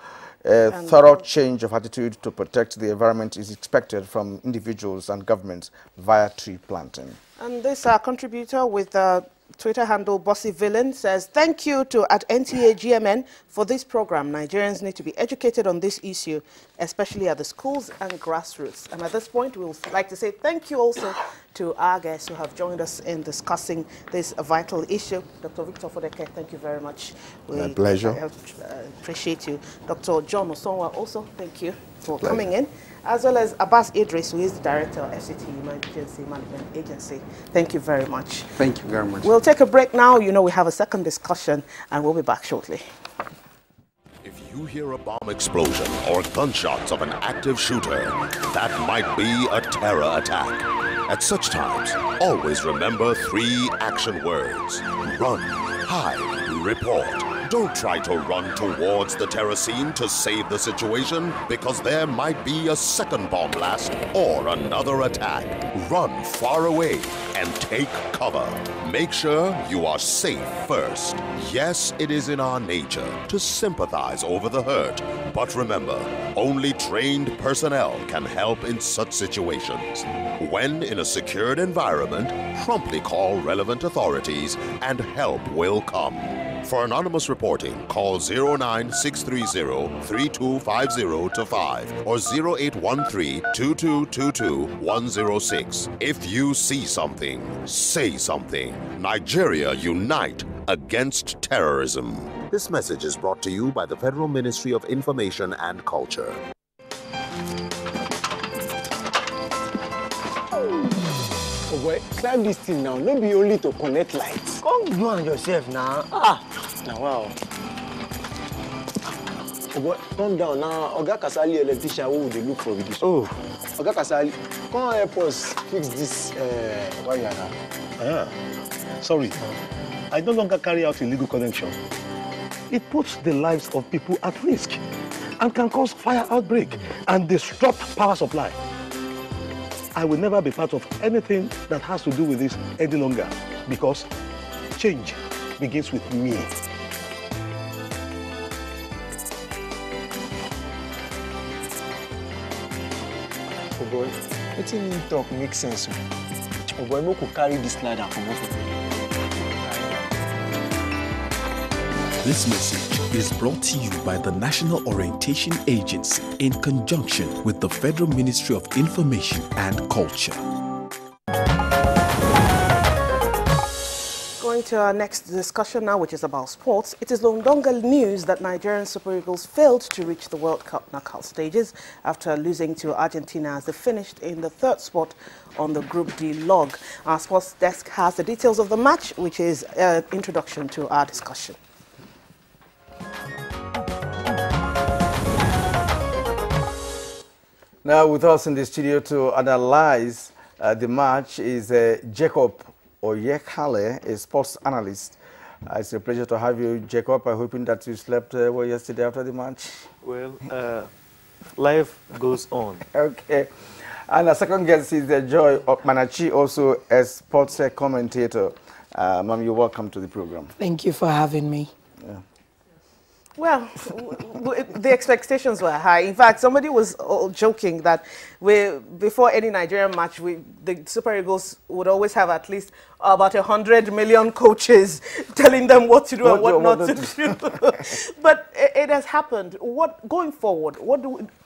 A thorough change of attitude to protect the environment is expected from individuals and governments via tree planting. And this contributor with the Twitter handle Bossy Villain says, thank you to @NTA GMN for this program. Nigerians need to be educated on this issue, especially at the schools and grassroots. And at this point, we would like to say thank you also to our guests who have joined us in discussing this vital issue. Dr. Victor Fodeke, thank you very much. My pleasure. I appreciate you. Dr. John Osonwa also, thank you for coming in. as well as Abbas Idris, who is the Director of FCT Emergency Management Agency. Thank you very much. Thank you very much. We'll take a break now. You know, we have a second discussion, and we'll be back shortly. If you hear a bomb explosion or gunshots of an active shooter, that might be a terror attack. At such times, always remember 3 action words: run, hide, report. Don't try to run towards the terror scene to save the situation, because there might be a second bomb blast or another attack. Run far away and take cover. Make sure you are safe first. Yes, it is in our nature to sympathize over the hurt, but remember, only trained personnel can help in such situations. When in a secured environment, promptly call relevant authorities and help will come. For anonymous reporting, call 09630-3250-5 or 0813-2222-106. If you see something, say something. Nigeria, unite against terrorism. This message is brought to you by the Federal Ministry of Information and Culture. Oh boy, climb this thing now. Don't be only to connect lights. Come do on yourself now. Now wow. Oh boy, calm down now. Oga Kasali electrician, who would they look for with this? Oh, Oga Kasali, come help us fix this wire now. Sorry, I no longer carry out illegal connection. It puts the lives of people at risk and can cause fire outbreak and disrupt power supply. I will never be part of anything that has to do with this any longer, because change begins with me. Oh boy, letting him talk makes sense. Oh boy, we could carry this ladder from over. This message is brought to you by the National Orientation Agency in conjunction with the Federal Ministry of Information and Culture. Going to our next discussion now, which is about sports. It is Londonga news that Nigerian Super Eagles failed to reach the World Cup knockout stages after losing to Argentina as they finished in the 3rd spot on the Group D log. Our sports desk has the details of the match, which is an introduction to our discussion. Now with us in the studio to analyze the match is Jacob Oyekale, a sports analyst. It's a pleasure to have you, Jacob. I'm hoping that you slept well yesterday after the match. Well, life goes on. Okay. And the second guest is Joy Manachi, also a sports commentator. Ma'am, you're welcome to the program. Thank you for having me. Yeah. Well, the expectations were high. In fact, somebody was joking that before any Nigerian match, the Super Eagles would always have at least about 100 million coaches telling them what to do and what not to do. But it has happened. Going forward,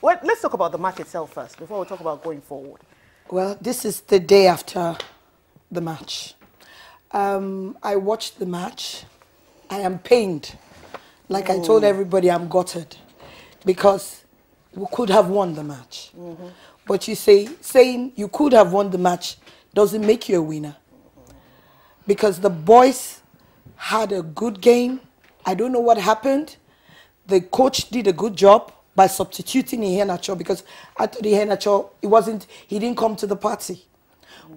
let's talk about the match itself first, before we talk about going forward. Well, this is the day after the match. I watched the match. I am pained. Like I told everybody, I'm gutted because we could have won the match. But you saying you could have won the match doesn't make you a winner. Because the boys had a good game. I don't know what happened. The coach did a good job by substituting Iheanacho, because I thought Iheanacho, he didn't come to the party.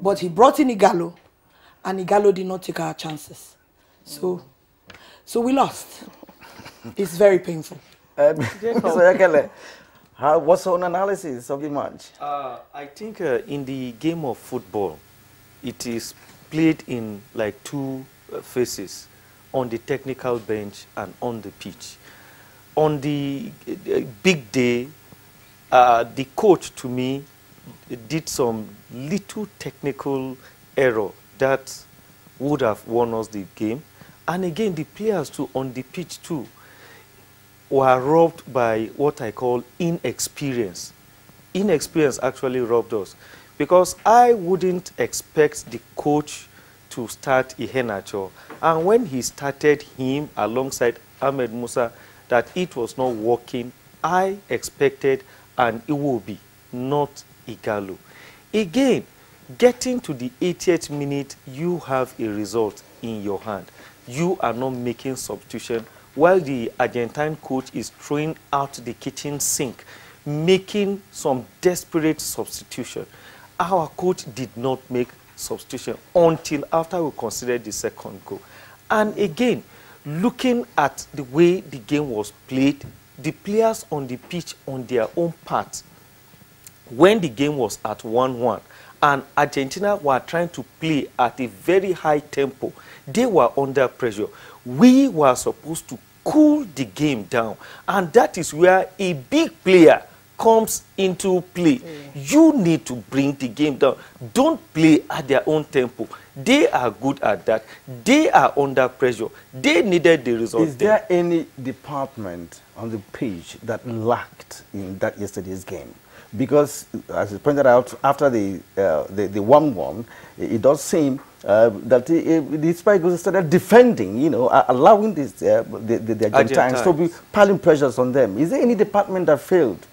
But he brought in Igalo, and Igalo did not take our chances. So we lost. It's very painful. What's your analysis of the match? I think in the game of football, it is played in like 2 phases, on the technical bench and on the pitch. On the big day, the coach, to me, did some little technical error that would have won us the game. And again, the players too, on the pitch too, were robbed by what I call inexperience. Inexperience actually robbed us, because I wouldn't expect the coach to start Iheanacho. And when he started him alongside Ahmed Musa, that it was not working, I expected an Iwobi not Igalo. Again, getting to the 80th minute, you have a result in your hand. You are not making substitution while the Argentine coach is throwing out the kitchen sink, making some desperate substitution. Our coach did not make substitution until after we considered the second goal. And again, looking at the way the game was played, the players on the pitch on their own part, when the game was at 1-1, and Argentina were trying to play at a very high tempo, they were under pressure. We were supposed to cool the game down, and that is where a big player comes into play. You need to bring the game down. Don't play at their own tempo. They are good at that. They are under pressure. They needed the result. Is there any department on the pitch that lacked in that yesterday's game? Because, as you pointed out, after the 1-1, it does seem that the Spikes started defending, you know, allowing this, the Argentines to be piling pressures on them. Is there any department that failed?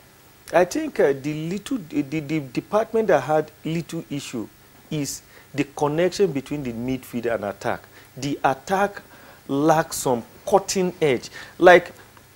I think the department that had little issue is the connection between the midfield and attack. The attack lacks some cutting edge. Like,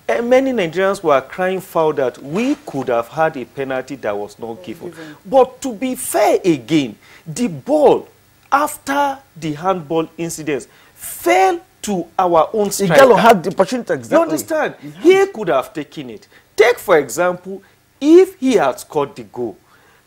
many Nigerians were crying foul that we could have had a penalty that was not given. But to be fair again, the ball, after the handball incidents, fell to our own striker. Igalo had the opportunity, exactly. You understand? He could have taken it. Take, for example, if he had scored the goal,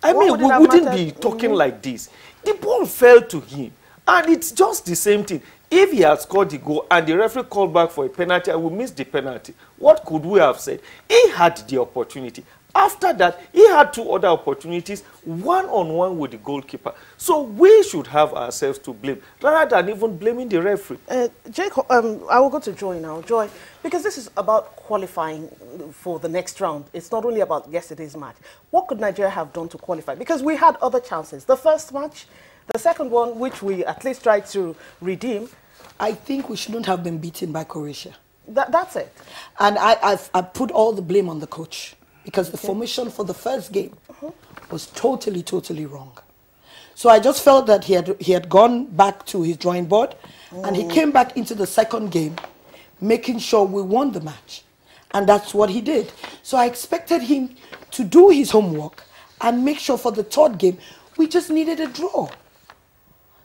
I mean, we wouldn't be talking like this. The ball fell to him, and it's just the same thing. If he had scored the goal and the referee called back for a penalty and we missed the penalty, what could we have said? He had the opportunity. After that, he had two other opportunities, one-on-one with the goalkeeper. So we should have ourselves to blame, rather than even blaming the referee. Jacob, I will go to Joy now. Joy, because this is about qualifying for the next round. It's not only about yesterday's match. What could Nigeria have done to qualify? Because we had other chances. The first match, the second one, which we at least tried to redeem. I think we shouldn't have been beaten by Croatia. That's it. And I put all the blame on the coach, because the formation for the first game was totally, totally wrong. So I just felt that he had gone back to his drawing board, and he came back into the second game, making sure we won the match. And that's what he did. So I expected him to do his homework and make sure for the third game, we just needed a draw.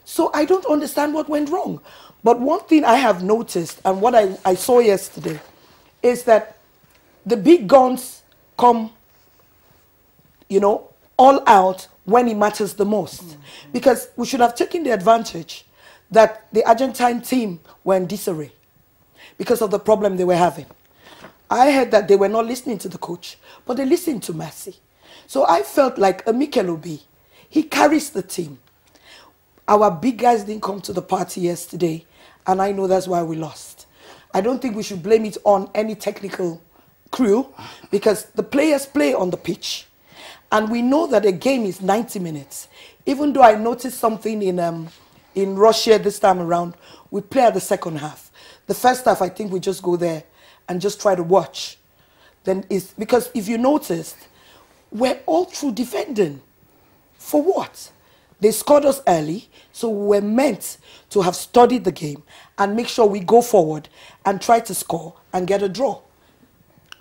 So I don't understand what went wrong. But one thing I have noticed, and what I saw yesterday, is that the big guns come, you know, all out when it matters the most. Because we should have taken the advantage that the Argentine team were in disarray because of the problem they were having. I heard that they were not listening to the coach, but they listened to Messi. So I felt like a Mikel Obi, he carries the team. Our big guys didn't come to the party yesterday, and I know that's why we lost. I don't think we should blame it on any technical crew, because the players play on the pitch. And we know that a game is 90 minutes. Even though I noticed something in Russia this time around, we play at the second half. The first half, I think we just go there and just try to watch. Then it's because if you noticed, we're all through defending. For what? They scored us early, so we were meant to have studied the game and make sure we go forward and try to score and get a draw.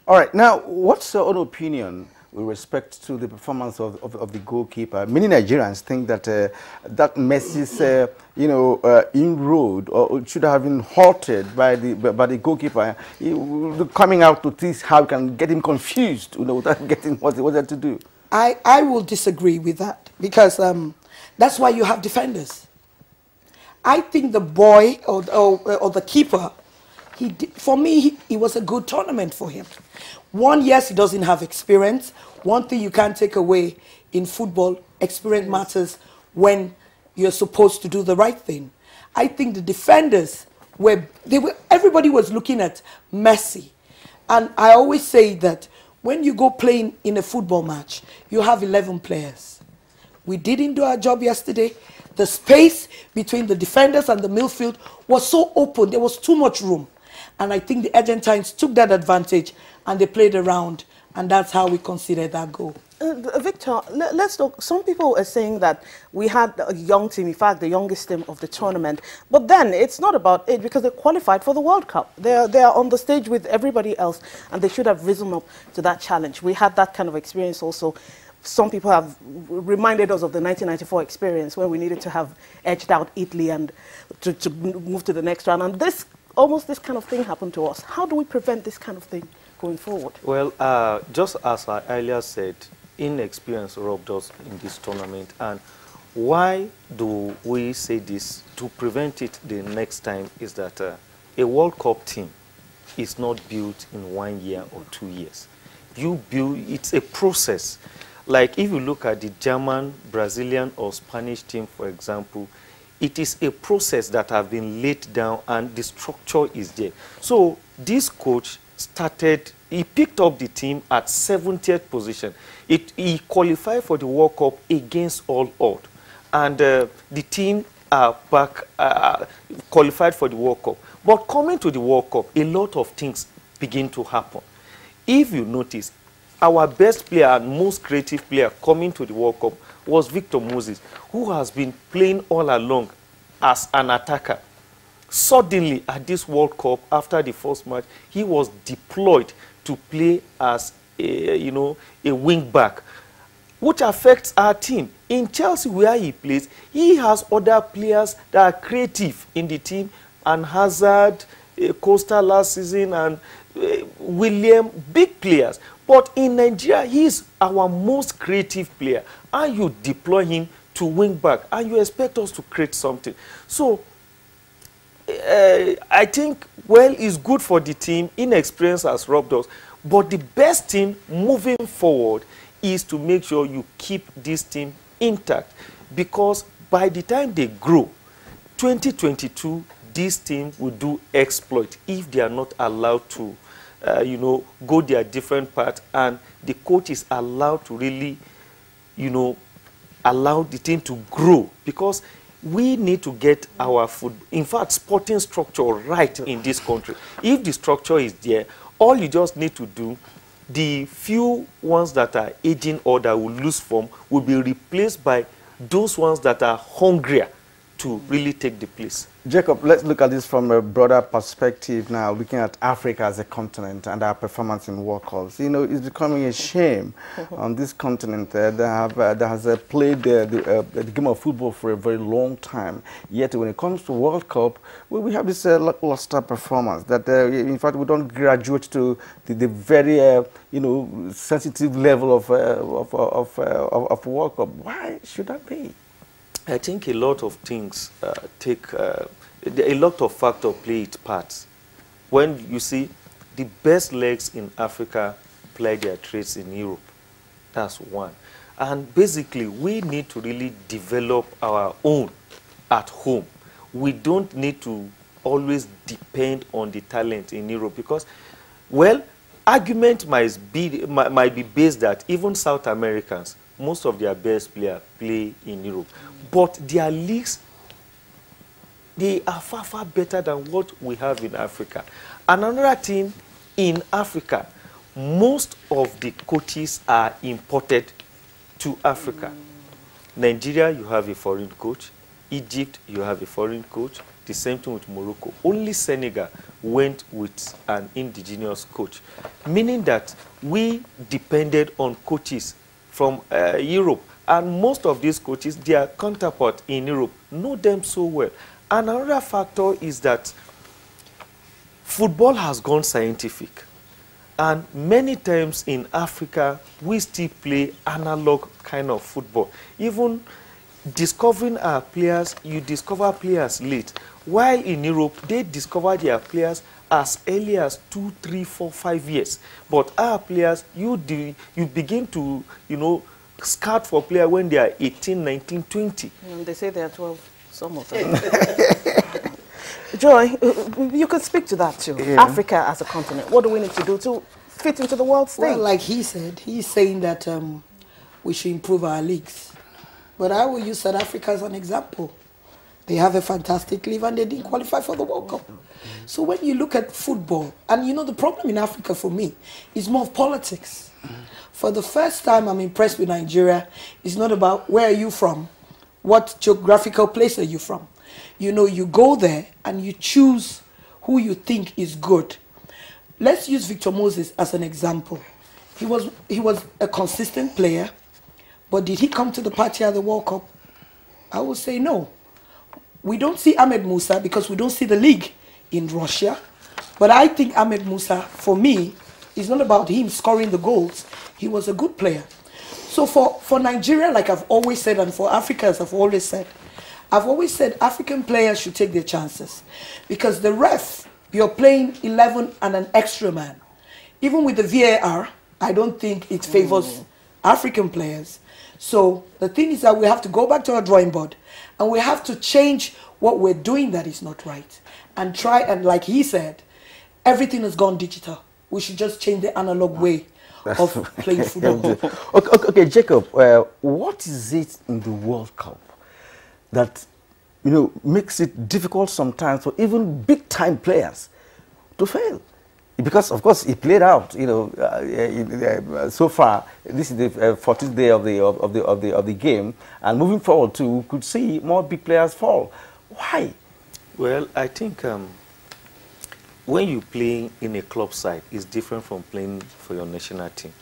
All right, now, what's your own opinion with respect to the performance of the goalkeeper? Many Nigerians think that that Messi's, inroad should have been halted by the goalkeeper, coming out to teach how we can get him confused, without getting what he wanted to do. I will disagree with that, because that's why you have defenders. I think the boy or the keeper, for me, it was a good tournament for him. One, yes, he doesn't have experience. One thing you can't take away in football, experience matters when you're supposed to do the right thing. I think the defenders everybody was looking at Messi. And I always say that when you go playing in a football match, you have 11 players. We didn't do our job yesterday. The space between the defenders and the midfield was so open. There was too much room. And I think the Argentines took that advantage and they played around. And that's how we conceded that goal. Victor, let's talk. Some people are saying that we had a young team, in fact, the youngest team of the tournament. But then it's not about it because they qualified for the World Cup. They are on the stage with everybody else, and they should have risen up to that challenge. We had that kind of experience also. Some people have reminded us of the 1994 experience when we needed to have edged out Italy and to move to the next round. And almost this kind of thing happened to us. How do we prevent this kind of thing going forward? Well, just as I earlier said, inexperience robbed us in this tournament. And why do we say this? To prevent it the next time is that a World Cup team is not built in 1 year or 2 years. It's a process. Like if you look at the German, Brazilian or Spanish team, for example, it is a process that has been laid down and the structure is there. So this coach he picked up the team at 70th position. He qualified for the World Cup against all odds. And the team are back, qualified for the World Cup. But coming to the World Cup, a lot of things begin to happen. If you notice, our best player and most creative player coming to the World Cup was Victor Moses, who has been playing all along as an attacker. Suddenly, at this World Cup, after the first match, he was deployed to play as a wing back, which affects our team. In Chelsea, where he plays, he has other players that are creative in the team, and Hazard, Costa last season, and William, big players. But in Nigeria, he is our most creative player, and you deploy him to wing back, and you expect us to create something. So I think, well, it's good for the team. Inexperience has robbed us. But the best thing moving forward is to make sure you keep this team intact. Because by the time they grow, 2022, this team will do exploit if they are not allowed to, go their different paths. And the coach is allowed to really, allow the team to grow. Because we need to get our sporting structure right in this country. If the structure is there, all you just need to do, the few ones that are aging or that will lose form will be replaced by those ones that are hungrier to really take the place. Jacob, let's look at this from a broader perspective now, looking at Africa as a continent and our performance in World Cups. It's becoming a shame on this continent that has played the game of football for a very long time. Yet when it comes to World Cup, we have this lackluster performance that, in fact, we don't graduate to the very, sensitive level of World Cup. Why should that be? I think a lot of things a lot of factors play its part. When you see the best legs in Africa play their trades in Europe, that's one. And basically, we need to really develop our own at home. We don't need to always depend on the talent in Europe because, well, argument might be based that even South Americans, most of their best players play in Europe. But their leagues, they are far, far better than what we have in Africa. Another thing, in Africa, most of the coaches are imported to Africa. Nigeria, you have a foreign coach. Egypt, you have a foreign coach. The same thing with Morocco. Only Senegal went with an indigenous coach, meaning that we depended on coaches from Europe. And most of these coaches, their counterpart in Europe, know them so well. Another factor is that football has gone scientific. And many times in Africa, we still play analog kind of football. Even discovering our players, you discover players late. While in Europe, they discover their players as early as 2, 3, 4, 5 years. But our players, you begin to, scout for players when they are 18, 19, 20. And they say they are 12, some of them. Joy, you could speak to that too. Yeah. Africa as a continent, what do we need to do to fit into the world stage? Well, like he said, he's saying that we should improve our leagues. But I will use South Africa as an example. They have a fantastic leave and they didn't qualify for the World Cup. So when you look at football, and you know the problem in Africa for me is more of politics. For the first time I'm impressed with Nigeria. It's not about where are you from, what geographical place are you from. You know, you go there and you choose who you think is good. Let's use Victor Moses as an example. He was a consistent player, but did he come to the party at the World Cup? I would say no. We don't see Ahmed Musa because we don't see the league in Russia. But I think Ahmed Musa, for me, is not about him scoring the goals. He was a good player. So for Nigeria, like I've always said, and for Africa, as I've always said African players should take their chances. Because the ref, you're playing 11 and an extra man. Even with the VAR, I don't think it favors African players. So the thing is that we have to go back to our drawing board and we have to change what we're doing that is not right. And try, and like he said, everything has gone digital. We should just change the analog way of playing football. Okay, Jacob, what is it in the World Cup that, you know, makes it difficult sometimes for even big-time players to fail? Because, of course, it played out, you know, so far. This is the 14th day of the game, and moving forward too, we could see more big players fall. Why? Well, I think when you play in a club side, it's different from playing for your national team.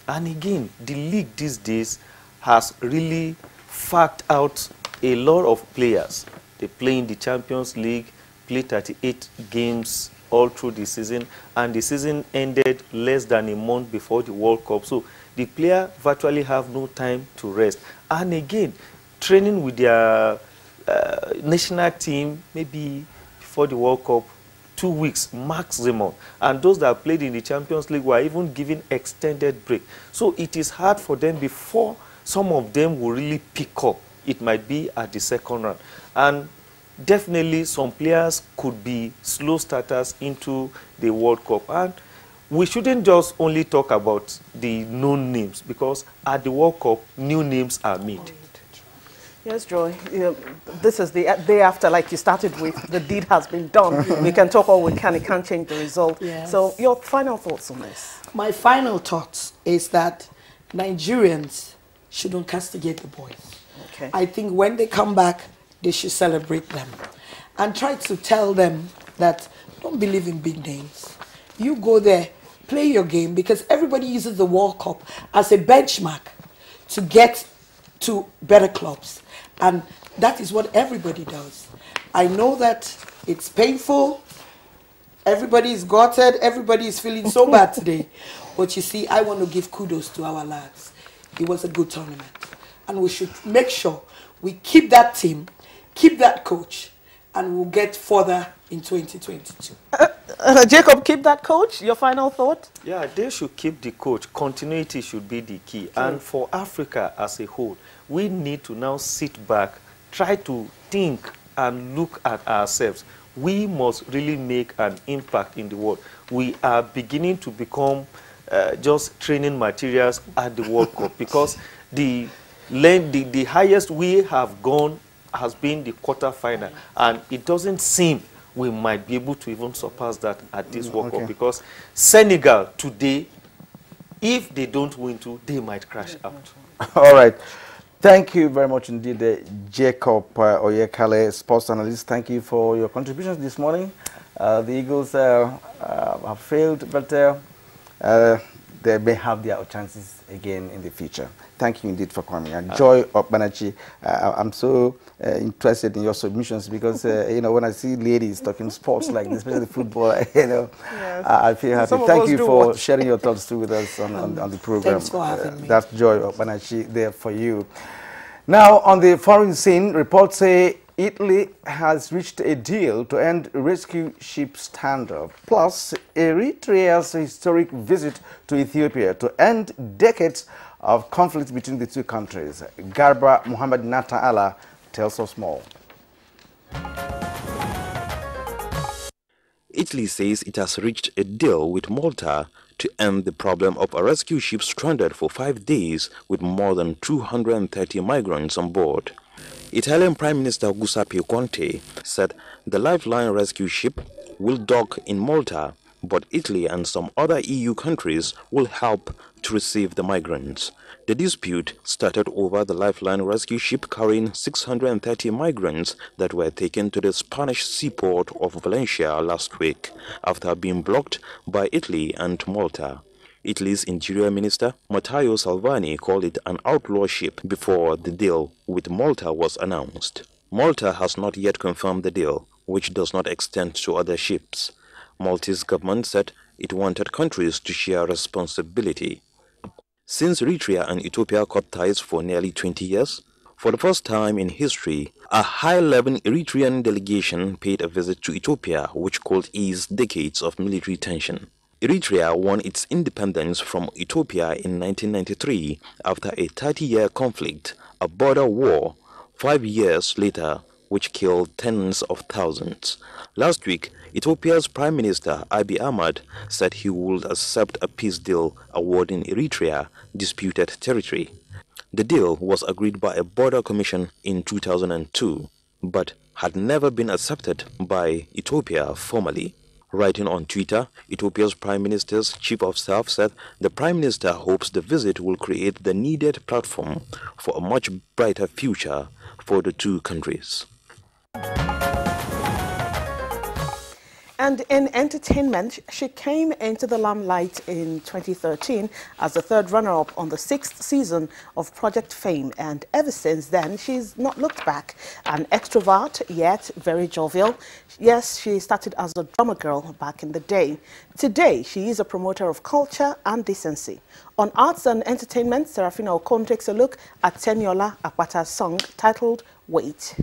And again, the league these days has really fact out a lot of players. They play in the Champions League, play 38 games all through the season, and the season ended less than a month before the World Cup. So the player virtually have no time to rest. And again, training with their national team maybe before the World Cup, 2 weeks maximum. And those that played in the Champions League were even given extended break. So it is hard for them before some of them will really pick up. It might be at the second round. And definitely some players could be slow starters into the World Cup. And we shouldn't just only talk about the known names, because at the World Cup, new names are made. Yes, Joy. This is the day after, like you started with, the deed has been done. We can talk all we can, it can't change the result. Yes. So your final thoughts on this? My final thoughts is that Nigerians shouldn't castigate the boys. Okay. I think when they come back, they should celebrate them and try to tell them that don't believe in big names. You go there, play your game, because everybody uses the World Cup as a benchmark to get to better clubs. And that is what everybody does. I know that it's painful. Everybody is gutted. Everybody is feeling so bad today. But you see, I want to give kudos to our lads. It was a good tournament. And we should make sure we keep that team, keep that coach, and we'll get further in 2022. Jacob, keep that coach. Your final thought? Yeah, they should keep the coach. Continuity should be the key. And for Africa as a whole, we need to now sit back, try to think and look at ourselves. We must really make an impact in the world. We are beginning to become just training materials at the World Cup, because the highest we have gone has been the quarterfinal, and it doesn't seem we might be able to even surpass that at this World Cup, because Senegal today, if they don't win too, they might crash out. All right. Thank you very much indeed, Jacob Oyekale, sports analyst. Thank you for your contributions this morning. The Eagles have failed, but they may have their chances again in the future. Thank you indeed for coming. And Joy Okpanachi, I'm so interested in your submissions, because you know, when I see ladies talking sports like this, especially football, you know, yes. I feel happy. Thank you for sharing your thoughts too with us on the program. Thanks for having me. That's Joy Okpanachi there for you. Now, on the foreign scene, reports say Italy has reached a deal to end rescue ship standoff, plus Eritrea's historic visit to Ethiopia to end decades of conflict between the two countries. Garba Muhammad Nata'ala tells us more. Italy says it has reached a deal with Malta to end the problem of a rescue ship stranded for 5 days with more than 230 migrants on board. Italian Prime Minister Giuseppe Conte said the Lifeline rescue ship will dock in Malta, but Italy and some other EU countries will help to receive the migrants. The dispute started over the Lifeline rescue ship carrying 630 migrants that were taken to the Spanish seaport of Valencia last week after being blocked by Italy and Malta. Italy's Interior Minister Matteo Salvini called it an outlaw ship before the deal with Malta was announced. Malta has not yet confirmed the deal, which does not extend to other ships. Maltese government said it wanted countries to share responsibility. Since Eritrea and Ethiopia cut ties for nearly 20 years, for the first time in history, a high-level Eritrean delegation paid a visit to Ethiopia, which could ease decades of military tension. Eritrea won its independence from Ethiopia in 1993 after a 30-year conflict, a border war, 5 years later, which killed tens of thousands. Last week, Ethiopia's Prime Minister Abiy Ahmed said he would accept a peace deal awarding Eritrea disputed territory. The deal was agreed by a border commission in 2002, but had never been accepted by Ethiopia formally. Writing on Twitter, Ethiopia's Prime Minister's Chief of Staff said the Prime Minister hopes the visit will create the needed platform for a much brighter future for the two countries. And in entertainment, she came into the limelight in 2013 as the third runner-up on the 6th season of Project Fame, and ever since then, she's not looked back. An extrovert, yet very jovial. Yes, she started as a drummer girl back in the day. Today, she is a promoter of culture and decency. On arts and entertainment, Serafina Okon takes a look at Teniola Akpata's song titled Wait.